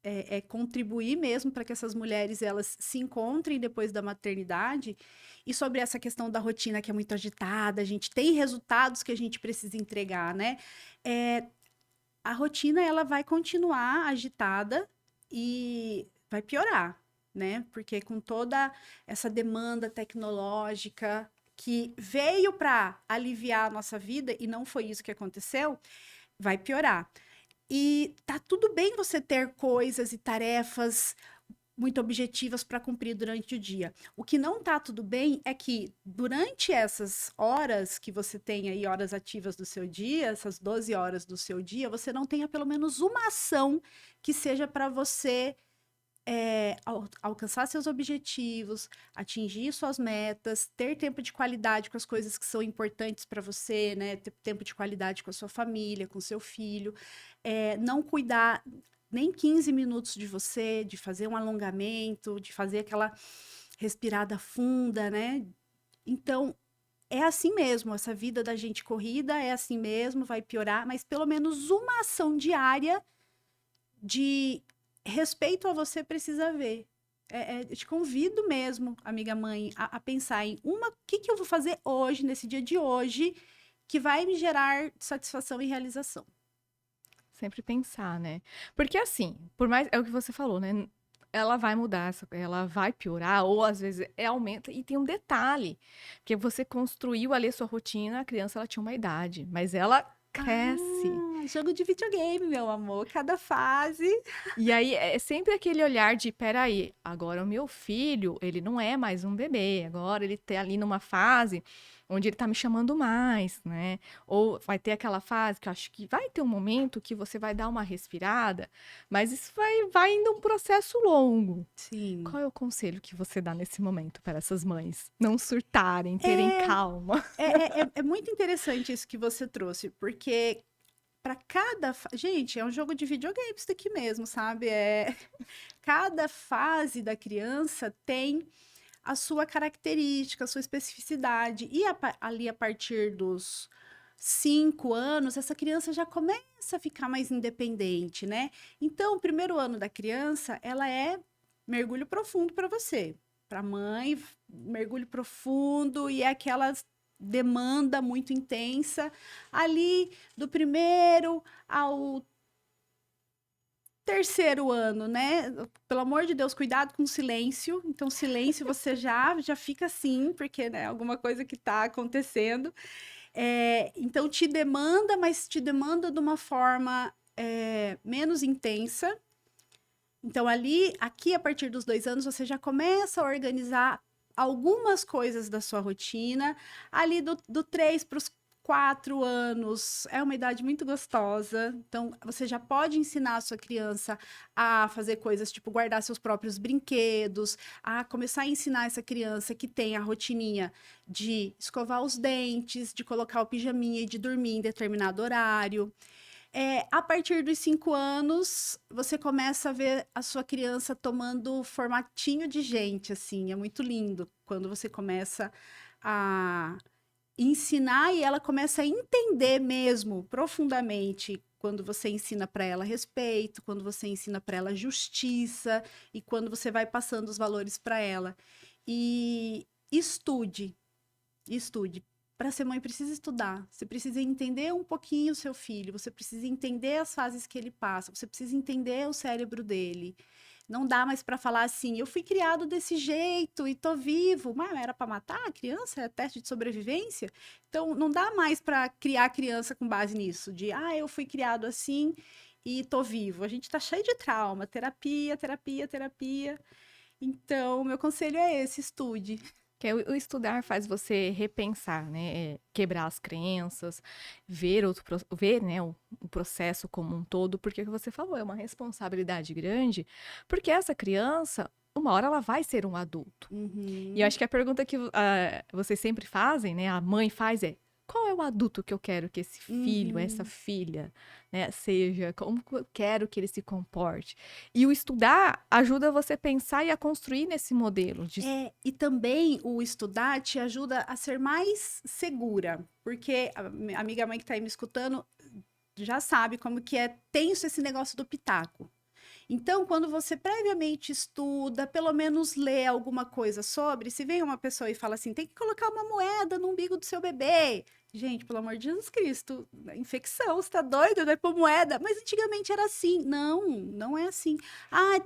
É contribuir mesmo para que essas mulheres elas se encontrem depois da maternidade. E sobre essa questão da rotina que é muito agitada, a gente tem resultados que a gente precisa entregar, né? A rotina ela vai continuar agitada e vai piorar, né? Porque com toda essa demanda tecnológica que veio para aliviar a nossa vida e não foi isso que aconteceu, vai piorar. E tá tudo bem você ter coisas e tarefas muito objetivas para cumprir durante o dia. O que não tá tudo bem é que durante essas horas que você tem aí, horas ativas do seu dia, essas 12 horas do seu dia, você não tenha pelo menos uma ação que seja para você alcançar seus objetivos, atingir suas metas, ter tempo de qualidade com as coisas que são importantes para você, né? Ter tempo de qualidade com a sua família, com seu filho, não cuidar nem 15 minutos de você, de fazer um alongamento, de fazer aquela respirada funda, né? Então, é assim mesmo, essa vida da gente corrida é assim mesmo, vai piorar, mas pelo menos uma ação diária de respeito a você precisa ver. Eu te convido mesmo, amiga mãe, a pensar em o que eu vou fazer hoje, nesse dia de hoje, que vai me gerar satisfação e realização. Sempre pensar, né? Porque assim, por mais, é o que você falou, né? Ela vai mudar, ela vai piorar, ou às vezes aumenta. E tem um detalhe, que você construiu ali a sua rotina, a criança ela tinha uma idade, mas ela cresce. Jogo de videogame, meu amor, cada fase. E aí é sempre aquele olhar de, peraí, agora o meu filho, ele não é mais um bebê, agora ele tá ali numa fase onde ele tá me chamando mais, né? Ou vai ter aquela fase que eu acho que vai ter um momento que você vai dar uma respirada, mas isso vai indo um processo longo. Sim. Qual é o conselho que você dá nesse momento para essas mães? Não surtarem, terem calma. É muito interessante isso que você trouxe, porque para cada. Gente, é um jogo de videogame isso daqui mesmo, sabe? Cada fase da criança tem a sua característica, a sua especificidade. E ali, a partir dos 5 anos, essa criança já começa a ficar mais independente, né? Então, o primeiro ano da criança, ela é mergulho profundo para você. Para a mãe, mergulho profundo e é aquela demanda muito intensa ali do primeiro ao terceiro ano, né? Pelo amor de Deus, cuidado com o silêncio. Então, silêncio você já fica assim, porque né, alguma coisa que está acontecendo. Então, te demanda, mas te demanda de uma forma menos intensa. Então, aqui, a partir dos 2 anos, você já começa a organizar algumas coisas da sua rotina. Ali do 3 para os 4 anos é uma idade muito gostosa. Então, você já pode ensinar a sua criança a fazer coisas tipo guardar seus próprios brinquedos, a começar a ensinar essa criança que tem a rotininha de escovar os dentes, de colocar o pijaminha e de dormir em determinado horário. A partir dos 5 anos, você começa a ver a sua criança tomando formatinho de gente, assim, é muito lindo quando você começa a ensinar e ela começa a entender mesmo profundamente quando você ensina para ela respeito, quando você ensina para ela justiça e quando você vai passando os valores para ela. E estude, estude. Para ser mãe, precisa estudar. Você precisa entender um pouquinho o seu filho. Você precisa entender as fases que ele passa. Você precisa entender o cérebro dele. Não dá mais para falar assim, eu fui criado desse jeito e tô vivo. Mas era para matar a criança? É teste de sobrevivência? Então, não dá mais para criar a criança com base nisso, de, eu fui criado assim e tô vivo. A gente tá cheio de trauma, terapia, terapia, terapia. Então, meu conselho é esse, estude. Que o estudar faz você repensar, né? Quebrar as crenças, ver, ver, né, o processo como um todo, porque o que você falou é uma responsabilidade grande, porque essa criança, uma hora ela vai ser um adulto. E eu acho que a pergunta que vocês sempre fazem, né, a mãe faz é: qual é o adulto que eu quero que esse filho, essa filha, né, seja? Como que eu quero que ele se comporte? E o estudar ajuda você a pensar e a construir nesse modelo. E também o estudar te ajuda a ser mais segura, porque a minha amiga mãe que está aí me escutando já sabe como que é tenso esse negócio do pitaco. Então, quando você previamente estuda, pelo menos lê alguma coisa sobre, se vem uma pessoa e fala assim, tem que colocar uma moeda no umbigo do seu bebê. Gente, pelo amor de Jesus Cristo, infecção, você tá doido? Vai pôr moeda? Mas antigamente era assim. Não, não é assim.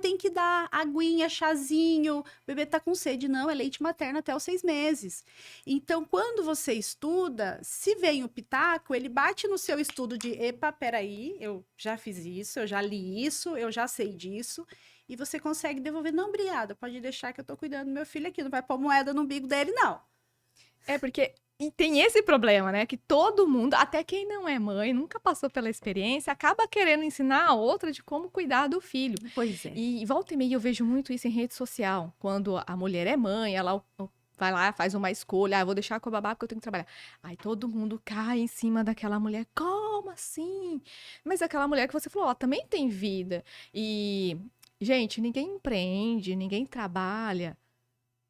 Tem que dar aguinha, chazinho, o bebê tá com sede. Não, é leite materno até os 6 meses. Então, quando você estuda, se vem o pitaco, ele bate no seu estudo de, epa, peraí, eu já fiz isso, eu já li isso, eu já sei disso, e você consegue devolver. Não, obrigada, pode deixar que eu tô cuidando do meu filho aqui, não vai pôr moeda no umbigo dele, não. Porque e tem esse problema, né? Que todo mundo, até quem não é mãe, nunca passou pela experiência, acaba querendo ensinar a outra de como cuidar do filho. Pois é. E volta e meia eu vejo muito isso em rede social. Quando a mulher é mãe, ela vai lá, faz uma escolha, eu vou deixar com a babá porque eu tenho que trabalhar. Aí todo mundo cai em cima daquela mulher. Como assim? Mas aquela mulher que você falou, ó, também tem vida. E, gente, ninguém empreende, ninguém trabalha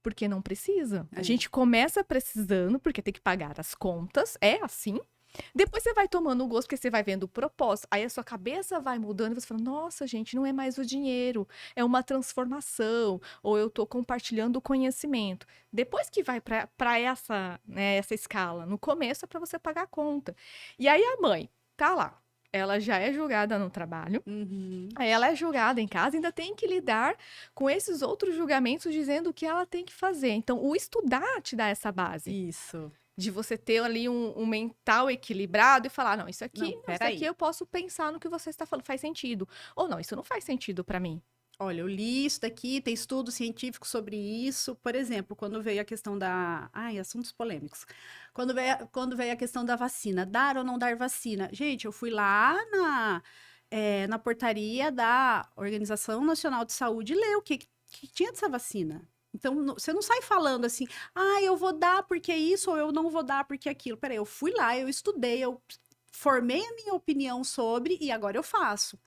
porque não precisa. A gente começa precisando, porque tem que pagar as contas, é assim. Depois você vai tomando gosto, porque você vai vendo o propósito. Aí a sua cabeça vai mudando e você fala, nossa, gente, não é mais o dinheiro, é uma transformação, ou eu tô compartilhando o conhecimento. Depois que vai para essa, né, essa escala, no começo é para você pagar a conta. E aí a mãe tá lá, ela já é julgada no trabalho, aí ela é julgada em casa, ainda tem que lidar com esses outros julgamentos dizendo o que ela tem que fazer. Então, o estudar te dá essa base. Isso. De você ter ali um mental equilibrado e falar, não, isso aqui eu posso pensar no que você está falando, faz sentido. Ou não, isso não faz sentido para mim. Olha, eu li isso daqui, tem estudo científico sobre isso. Por exemplo, quando veio a questão da... assuntos polêmicos. Quando veio a questão da vacina, dar ou não dar vacina. Gente, eu fui lá na portaria da Organização Nacional de Saúde ler o que tinha dessa vacina. Então, você não sai falando assim, eu vou dar porque isso, ou eu não vou dar porque aquilo. Peraí, eu fui lá, eu estudei, eu formei a minha opinião sobre e agora eu faço.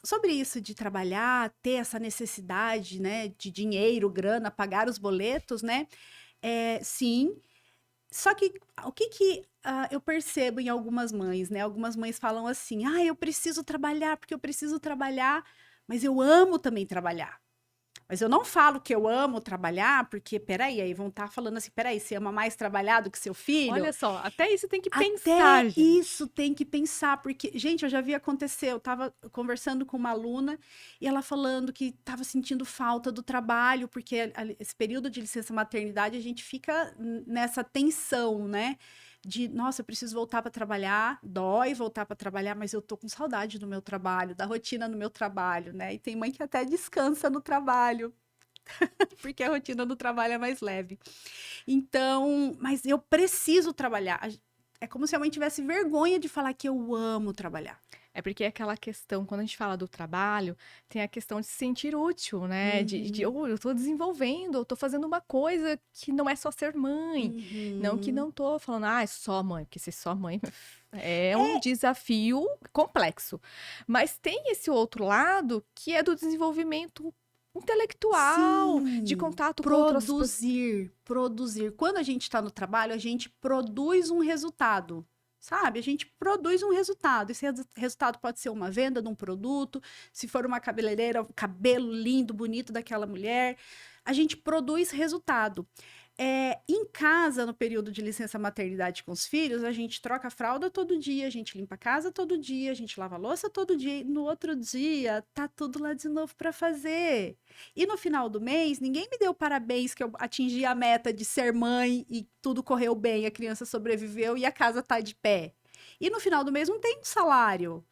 Sobre isso de trabalhar, ter essa necessidade, né, de dinheiro, grana, pagar os boletos, né? Sim. Só que o que eu percebo em algumas mães, né? Algumas mães falam assim: eu preciso trabalhar porque eu preciso trabalhar, mas eu amo também trabalhar. Mas eu não falo que eu amo trabalhar, porque, peraí, aí vão estar falando assim, peraí, você ama mais trabalhar do que seu filho? Olha só, até isso tem que pensar, Até gente. isso tem que pensar, porque, gente, eu já vi acontecer, eu tava conversando com uma aluna e ela falando que tava sentindo falta do trabalho, porque esse período de licença maternidade a gente fica nessa tensão, né? De, nossa, eu preciso voltar para trabalhar, dói voltar para trabalhar, mas eu tô com saudade do meu trabalho, da rotina no meu trabalho, né? E tem mãe que até descansa no trabalho, porque a rotina do trabalho é mais leve. Então, mas eu preciso trabalhar. É como se a mãe tivesse vergonha de falar que eu amo trabalhar. É porque é aquela questão, quando a gente fala do trabalho, tem a questão de se sentir útil, né? Oh, eu tô desenvolvendo, eu tô fazendo uma coisa que não é só ser mãe. Não que não tô falando, ah, é só mãe, porque ser só mãe é um desafio complexo. Mas tem esse outro lado que é do desenvolvimento intelectual, de Sim, contato com outras pessoas. produzir. Quando a gente está no trabalho, a gente produz um resultado, sabe? A gente produz um resultado. Esse resultado pode ser uma venda de um produto, se for uma cabeleireira, o cabelo lindo, bonito daquela mulher. A gente produz resultado. Em casa, no período de licença maternidade com os filhos, a gente troca a fralda todo dia, a gente limpa a casa todo dia, a gente lava a louça todo dia, e no outro dia tá tudo lá de novo para fazer. E no final do mês, ninguém me deu parabéns que eu atingi a meta de ser mãe e tudo correu bem, a criança sobreviveu e a casa tá de pé. E no final do mês não tem um salário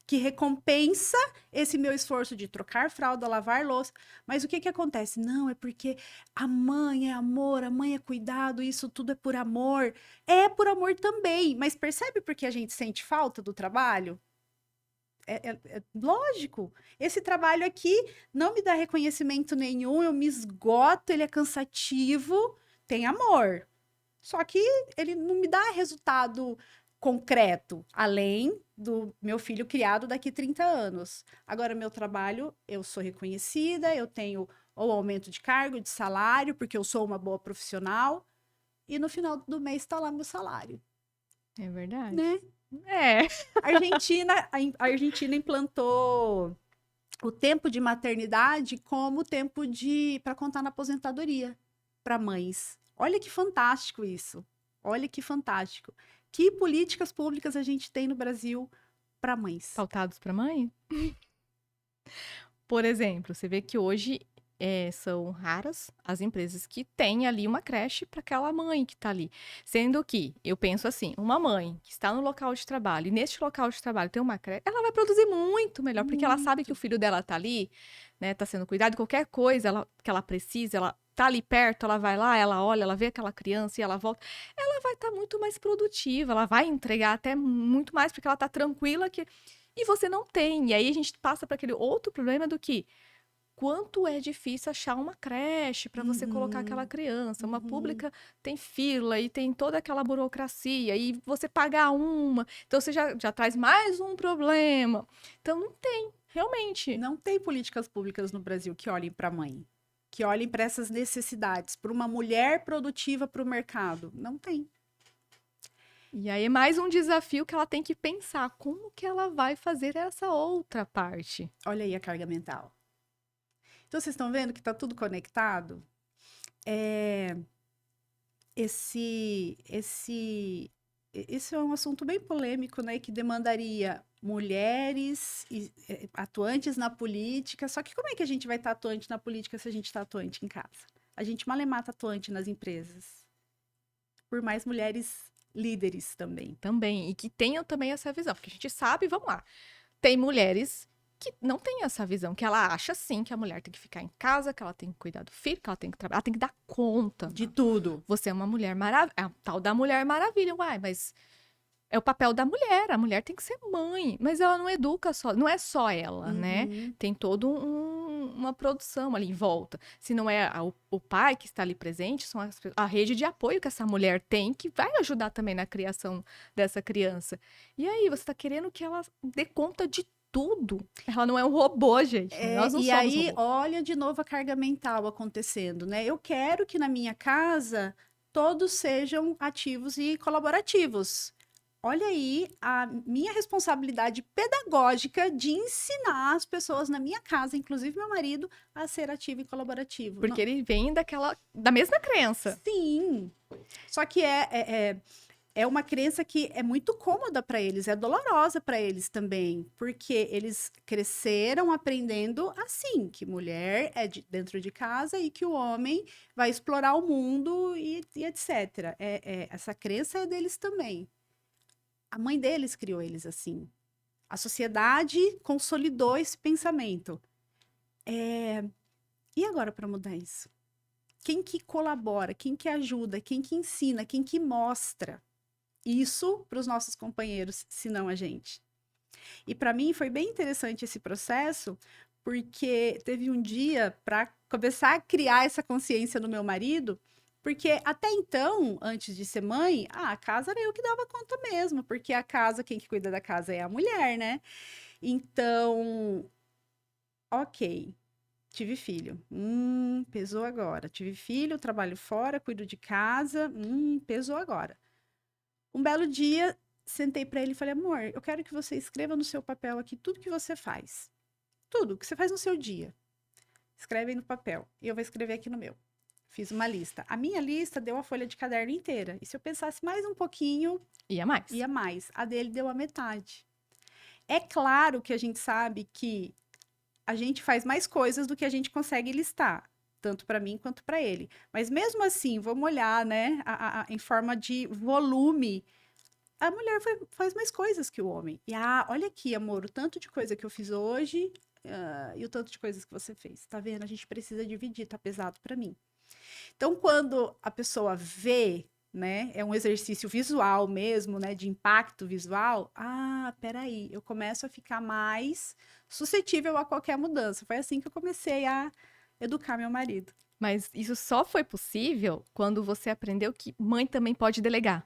que recompensa esse meu esforço de trocar fralda, lavar louça. Mas o que que acontece? Não, é porque a mãe é amor, a mãe é cuidado, isso tudo é por amor. É por amor também, mas percebe por que a gente sente falta do trabalho? É lógico. Esse trabalho aqui não me dá reconhecimento nenhum, eu me esgoto, ele é cansativo, tem amor. Só que ele não me dá resultado concreto, além do meu filho criado daqui 30 anos. Agora, meu trabalho, eu sou reconhecida, eu tenho ou aumento de cargo, de salário, porque eu sou uma boa profissional, e no final do mês está lá meu salário, É verdade. né? É. A Argentina implantou o tempo de maternidade como tempo para contar na aposentadoria para mães. Olha que fantástico isso. Olha que fantástico. Que políticas públicas a gente tem no Brasil para mães? Pautados para mãe? Por exemplo, você vê que hoje são raras as empresas que têm ali uma creche para aquela mãe que está ali. Sendo que, eu penso assim, uma mãe que está no local de trabalho e neste local de trabalho tem uma creche, ela vai produzir muito melhor, porque ela sabe que o filho dela está ali, né, está sendo cuidado, qualquer coisa que ela precisa, ela tá ali perto, ela vai lá, ela olha, ela vê aquela criança e ela volta, ela vai estar muito mais produtiva, ela vai entregar até muito mais, porque ela está tranquila que... E você não tem. E aí a gente passa para aquele outro problema do que quanto é difícil achar uma creche para você colocar aquela criança. Uma pública tem fila e tem toda aquela burocracia e você pagar uma. Então você já traz mais um problema. Então não tem, realmente. Não tem políticas públicas no Brasil que olhem para a mãe, que olhem para essas necessidades, para uma mulher produtiva para o mercado. Não tem. E aí é mais um desafio que ela tem que pensar como que ela vai fazer essa outra parte. Olha aí a carga mental. Então, vocês estão vendo que está tudo conectado? Esse é um assunto bem polêmico, né? Que demandaria mulheres atuantes na política. Só que como é que a gente vai estar atuante na política se a gente está atuante em casa? A gente malemata atuante nas empresas. Por mais mulheres líderes também. Também. E que tenham também essa visão. Porque a gente sabe, vamos lá, tem mulheres que não têm essa visão, que ela acha sim que a mulher tem que ficar em casa, que ela tem que cuidar do filho, que ela tem que trabalhar, ela tem que dar conta. De tudo. Você é uma mulher maravilha, é a tal da Mulher Maravilha, uai, mas é o papel da mulher, a mulher tem que ser mãe, mas ela não educa só, não é só ela, né? Tem toda uma produção ali em volta. Se não é o pai que está ali presente, são a rede de apoio que essa mulher tem, que vai ajudar também na criação dessa criança. E aí, você está querendo que ela dê conta de tudo. Ela não é um robô, gente. Nós não e somos aí, robô. olha de novo a carga mental acontecendo, né? Eu quero que na minha casa todos sejam ativos e colaborativos. olha aí a minha responsabilidade pedagógica de ensinar as pessoas na minha casa, inclusive meu marido, a ser ativo e colaborativo. Porque ele vem da mesma crença. Sim. Só que é uma crença que é muito cômoda para eles, é dolorosa para eles também, porque eles cresceram aprendendo assim, que mulher é dentro de casa e que o homem vai explorar o mundo e etc. Essa crença é deles também. A mãe deles criou eles assim. A sociedade consolidou esse pensamento. E agora para mudar isso? Quem que colabora? Quem que ajuda? Quem que ensina? Quem que mostra isso para os nossos companheiros, se não a gente? E para mim foi bem interessante esse processo, porque teve um dia para começar a criar essa consciência no meu marido, porque até então, antes de ser mãe, a casa era eu que dava conta mesmo, porque a casa, quem que cuida da casa é a mulher, né? Então, ok, tive filho. Pesou agora. Tive filho, trabalho fora, cuido de casa. Pesou agora. Um belo dia, sentei para ele e falei: amor, eu quero que você escreva no seu papel aqui tudo que você faz. Tudo que você faz no seu dia. Escreve aí no papel. E eu vou escrever aqui no meu. Fiz uma lista. A minha lista deu a folha de caderno inteira. E se eu pensasse mais um pouquinho, Ia mais. ia mais. A dele deu a metade. É claro que a gente sabe que a gente faz mais coisas do que a gente consegue listar, tanto para mim quanto para ele. Mas mesmo assim, vamos olhar, né, em forma de volume, a mulher faz mais coisas que o homem. E olha aqui, amor, o tanto de coisa que eu fiz hoje, e o tanto de coisas que você fez. Tá vendo? A gente precisa dividir, tá pesado para mim. Então, quando a pessoa vê, né, é um exercício visual mesmo, né, de impacto visual, peraí, eu começo a ficar mais suscetível a qualquer mudança. Foi assim que eu comecei a educar meu marido. Mas isso só foi possível quando você aprendeu que mãe também pode delegar.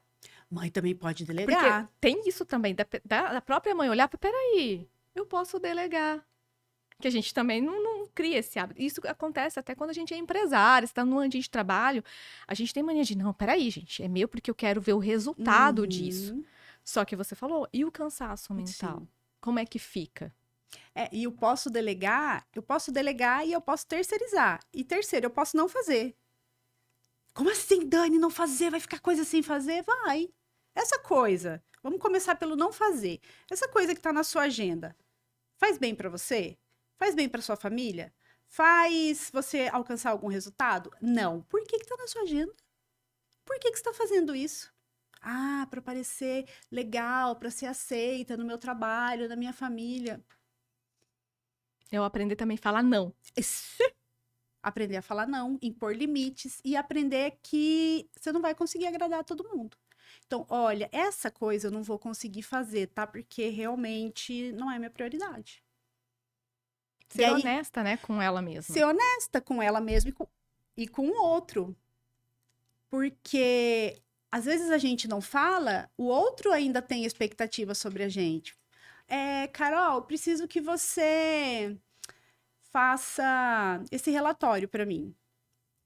Mãe também pode Porque delegar. tem isso também, da própria mãe olhar para, peraí, eu posso delegar. Que a gente também não cria esse hábito. Isso acontece até quando a gente é empresário, está no ambiente de trabalho. A gente tem mania de, não, peraí, gente, é meu porque eu quero ver o resultado disso. Só que você falou, e o cansaço mental? Sim. Como é que fica? E eu posso delegar e eu posso terceirizar. E terceiro, eu posso não fazer. Como assim, Dani, não fazer? Vai ficar coisa sem fazer? Vai. Essa coisa, vamos começar pelo não fazer. Essa coisa que está na sua agenda, faz bem para você? Faz bem para sua família? Faz você alcançar algum resultado? Não. Por que está na sua agenda? Por que você está fazendo isso? Para parecer legal, para ser aceita no meu trabalho, na minha família. Eu aprender também a falar não. Aprender a falar não, impor limites e aprender que você não vai conseguir agradar todo mundo. Então, olha, essa coisa eu não vou conseguir fazer, tá? Porque realmente não é minha prioridade. Ser honesta, né, com ela mesma. Ser honesta com ela mesma e com o outro. Porque às vezes a gente não fala, o outro ainda tem expectativa sobre a gente. Carol, preciso que você faça esse relatório para mim.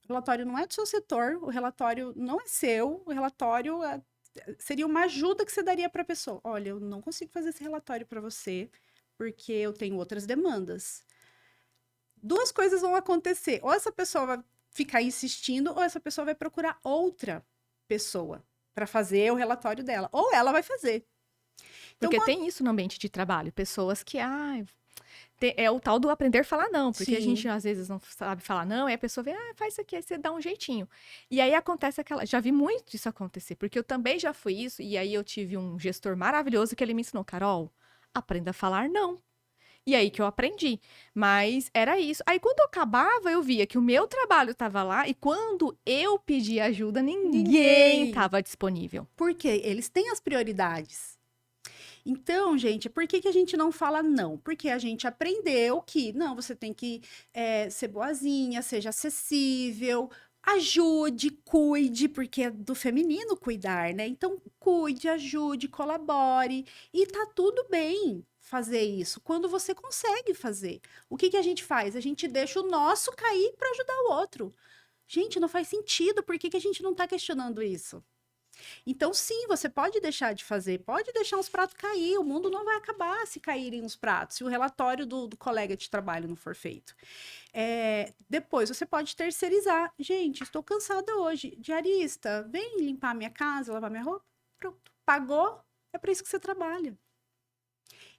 O relatório não é do seu setor, o relatório não é seu, o relatório seria uma ajuda que você daria para a pessoa. Olha, eu não consigo fazer esse relatório para você porque eu tenho outras demandas. Duas coisas vão acontecer. Ou essa pessoa vai ficar insistindo, ou essa pessoa vai procurar outra pessoa para fazer o relatório dela. Ou ela vai fazer. Então, porque tem isso no ambiente de trabalho. Pessoas que, é o tal do aprender a falar não. Porque a gente, às vezes, não sabe falar não. Aí a pessoa vê, faz isso aqui. Aí você dá um jeitinho. E aí acontece já vi muito isso acontecer. Porque eu também já fui isso. E aí eu tive um gestor maravilhoso que ele me ensinou, Carol, aprenda a falar não. E aí que eu aprendi. Mas era isso. Aí quando eu acabava, eu via que o meu trabalho estava lá. E quando eu pedia ajuda, ninguém estava disponível. Por quê? Eles têm as prioridades. Então, gente, por que a gente não fala não? Porque a gente aprendeu que, não, você tem que ser boazinha, seja acessível, ajude, cuide, porque é do feminino cuidar, né? Então, cuide, ajude, colabore, e tá tudo bem fazer isso, quando você consegue fazer. O que a gente faz? A gente deixa o nosso cair para ajudar o outro. Gente, não faz sentido, por que a gente não tá questionando isso? Então, sim, você pode deixar de fazer, pode deixar uns pratos cair, o mundo não vai acabar se caírem uns pratos, se o relatório do colega de trabalho não for feito. Depois, você pode terceirizar. Gente, estou cansada hoje. Diarista, vem limpar minha casa, lavar minha roupa. Pronto. Pagou, é para isso que você trabalha.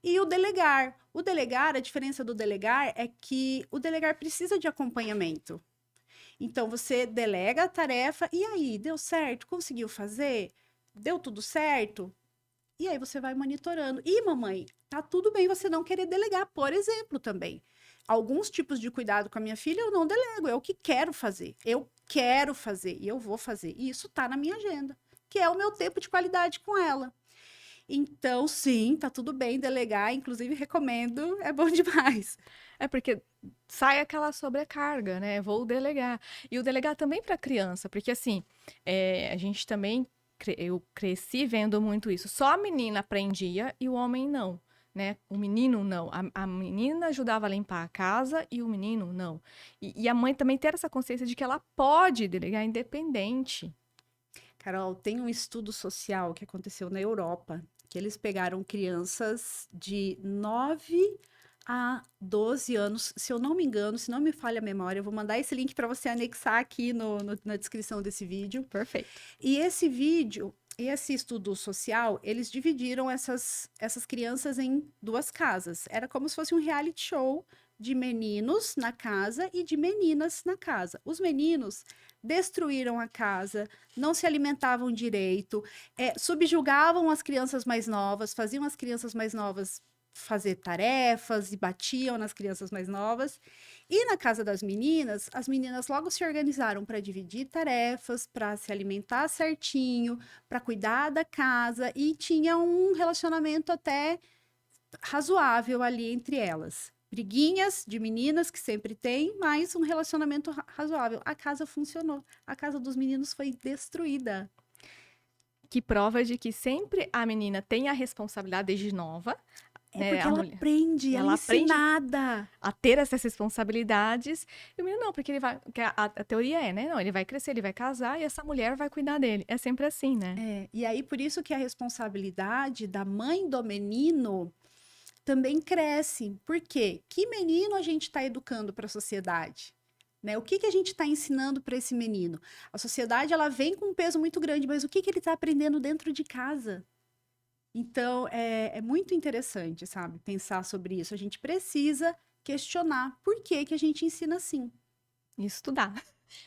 E o delegar. O delegar, a diferença do delegar é que o delegar precisa de acompanhamento. Então, você delega a tarefa, e aí, deu certo? Conseguiu fazer? Deu tudo certo? E aí você vai monitorando. E, mamãe, tá tudo bem você não querer delegar, por exemplo, também. Alguns tipos de cuidado com a minha filha eu não delego, é o que quero fazer. Eu quero fazer e eu vou fazer. E isso tá na minha agenda, que é o meu tempo de qualidade com ela. Então, sim, tá tudo bem delegar, inclusive recomendo, é bom demais. É porque sai aquela sobrecarga, né? Vou delegar. E o delegar também para criança, porque assim, a gente também, eu cresci vendo muito isso. Só a menina aprendia e o homem não, né? O menino não. A menina ajudava a limpar a casa e o menino não. E a mãe também ter essa consciência de que ela pode delegar independente. Carol, tem um estudo social que aconteceu na Europa, que eles pegaram crianças de 9 a 12 anos, se eu não me engano, se não me falha a memória, eu vou mandar esse link para você anexar aqui na descrição desse vídeo. Perfeito. E esse vídeo, esse estudo social, eles dividiram essas crianças em duas casas. Era como se fosse um reality show de meninos na casa e de meninas na casa. Os meninos destruíram a casa, não se alimentavam direito, subjugavam as crianças mais novas, faziam as crianças mais novas fazer tarefas e batiam nas crianças mais novas. E na casa das meninas, as meninas logo se organizaram para dividir tarefas, para se alimentar certinho, para cuidar da casa e tinha um relacionamento até razoável ali entre elas. Briguinhas de meninas que sempre tem, mas um relacionamento razoável. A casa funcionou. A casa dos meninos foi destruída. Que prova de que sempre a menina tem a responsabilidade desde nova. Porque ela aprende, ela é ensinada a ter essas responsabilidades. E o menino não, porque ele vai. Porque a teoria é, né? Não, ele vai crescer, ele vai casar e essa mulher vai cuidar dele. É sempre assim, né? E aí, por isso que a responsabilidade da mãe do menino também cresce. Por quê? Que menino a gente está educando para a sociedade? Né? O que a gente está ensinando para esse menino? A sociedade ela vem com um peso muito grande, mas o que ele está aprendendo dentro de casa? Então, é muito interessante, sabe, pensar sobre isso. A gente precisa questionar por que a gente ensina assim. E estudar.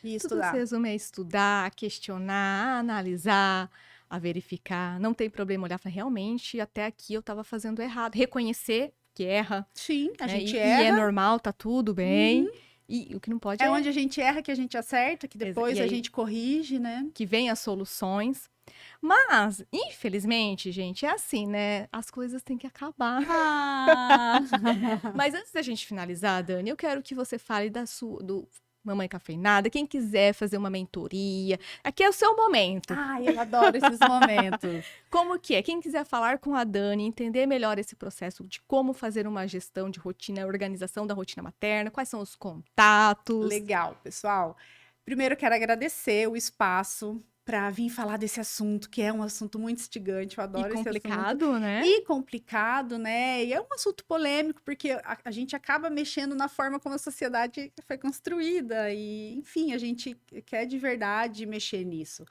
E Tudo estudar. se resume a estudar, a questionar, a analisar, a verificar. Não tem problema olhar para realmente, até aqui eu estava fazendo errado. Reconhecer que erra. Sim, a né? gente E erra. é normal, tá tudo bem. E o que não pode é onde a gente erra que a gente acerta, que depois aí, a gente corrige, né? Que vem as soluções. Mas, infelizmente, gente, é assim, né? As coisas têm que acabar. Mas antes da gente finalizar, Dani, eu quero que você fale do Mamãe Cafeinada. Quem quiser fazer uma mentoria, aqui é o seu momento. Ai, eu adoro esses momentos. Como que é? Quem quiser falar com a Dani, entender melhor esse processo de como fazer uma gestão de rotina, organização da rotina materna, quais são os contatos. Legal, pessoal. Primeiro, eu quero agradecer o espaço para vir falar desse assunto, que é um assunto muito instigante, eu adoro esse assunto. E complicado, né? E complicado, né? E é um assunto polêmico, porque a gente acaba mexendo na forma como a sociedade foi construída, e, enfim, a gente quer de verdade mexer nisso.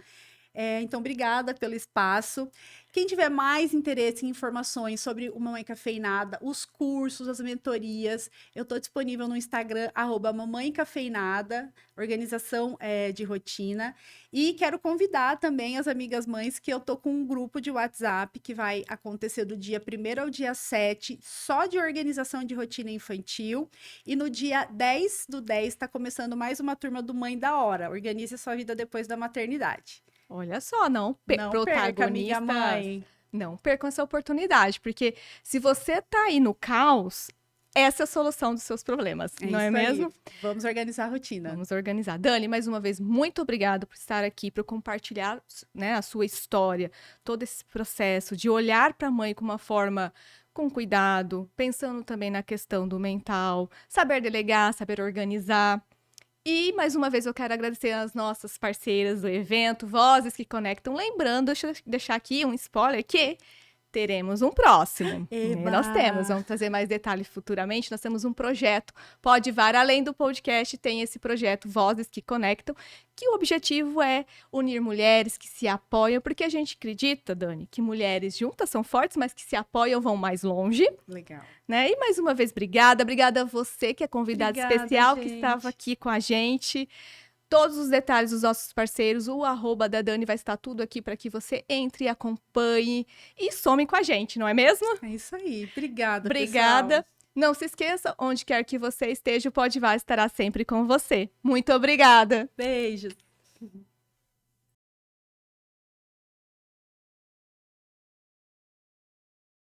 Então, obrigada pelo espaço. Quem tiver mais interesse em informações sobre o Mamãe Cafeinada, os cursos, as mentorias, eu estou disponível no Instagram, @mamãecafeinada, organização de rotina. E quero convidar também as amigas mães que eu tô com um grupo de WhatsApp que vai acontecer do dia 1º ao dia 7, só de organização de rotina infantil. E no dia 10/10 está começando mais uma turma do Mãe da Hora. Organize a sua vida depois da maternidade. Olha só, não perca, amiga mãe. Não percam essa oportunidade, porque se você tá aí no caos, essa é a solução dos seus problemas, não é mesmo? Vamos organizar a rotina. Vamos organizar. Dani, mais uma vez, muito obrigada por estar aqui, por compartilhar, né, a sua história, todo esse processo de olhar para a mãe com uma forma com cuidado, pensando também na questão do mental, saber delegar, saber organizar. E, mais uma vez, eu quero agradecer as nossas parceiras do evento, Vozes que Conectam. Lembrando, deixa eu deixar aqui um spoiler, que teremos um próximo. Eba! Nós temos, vamos trazer mais detalhes futuramente. Nós temos um projeto Podivar, além do podcast, tem esse projeto Vozes que Conectam, que o objetivo é unir mulheres que se apoiam, porque a gente acredita, Dani, que mulheres juntas são fortes, mas que se apoiam vão mais longe, Legal. né? E mais uma vez, obrigada a você que é convidado Obrigada, especial, que gente. estava aqui com a gente. Todos os detalhes dos nossos parceiros, o @ da Dani vai estar tudo aqui para que você entre, acompanhe e some com a gente, não é mesmo? É isso aí. Obrigada, Obrigada. pessoal. Não se esqueça, onde quer que você esteja, o Podivar estará sempre com você. Muito obrigada. Beijos.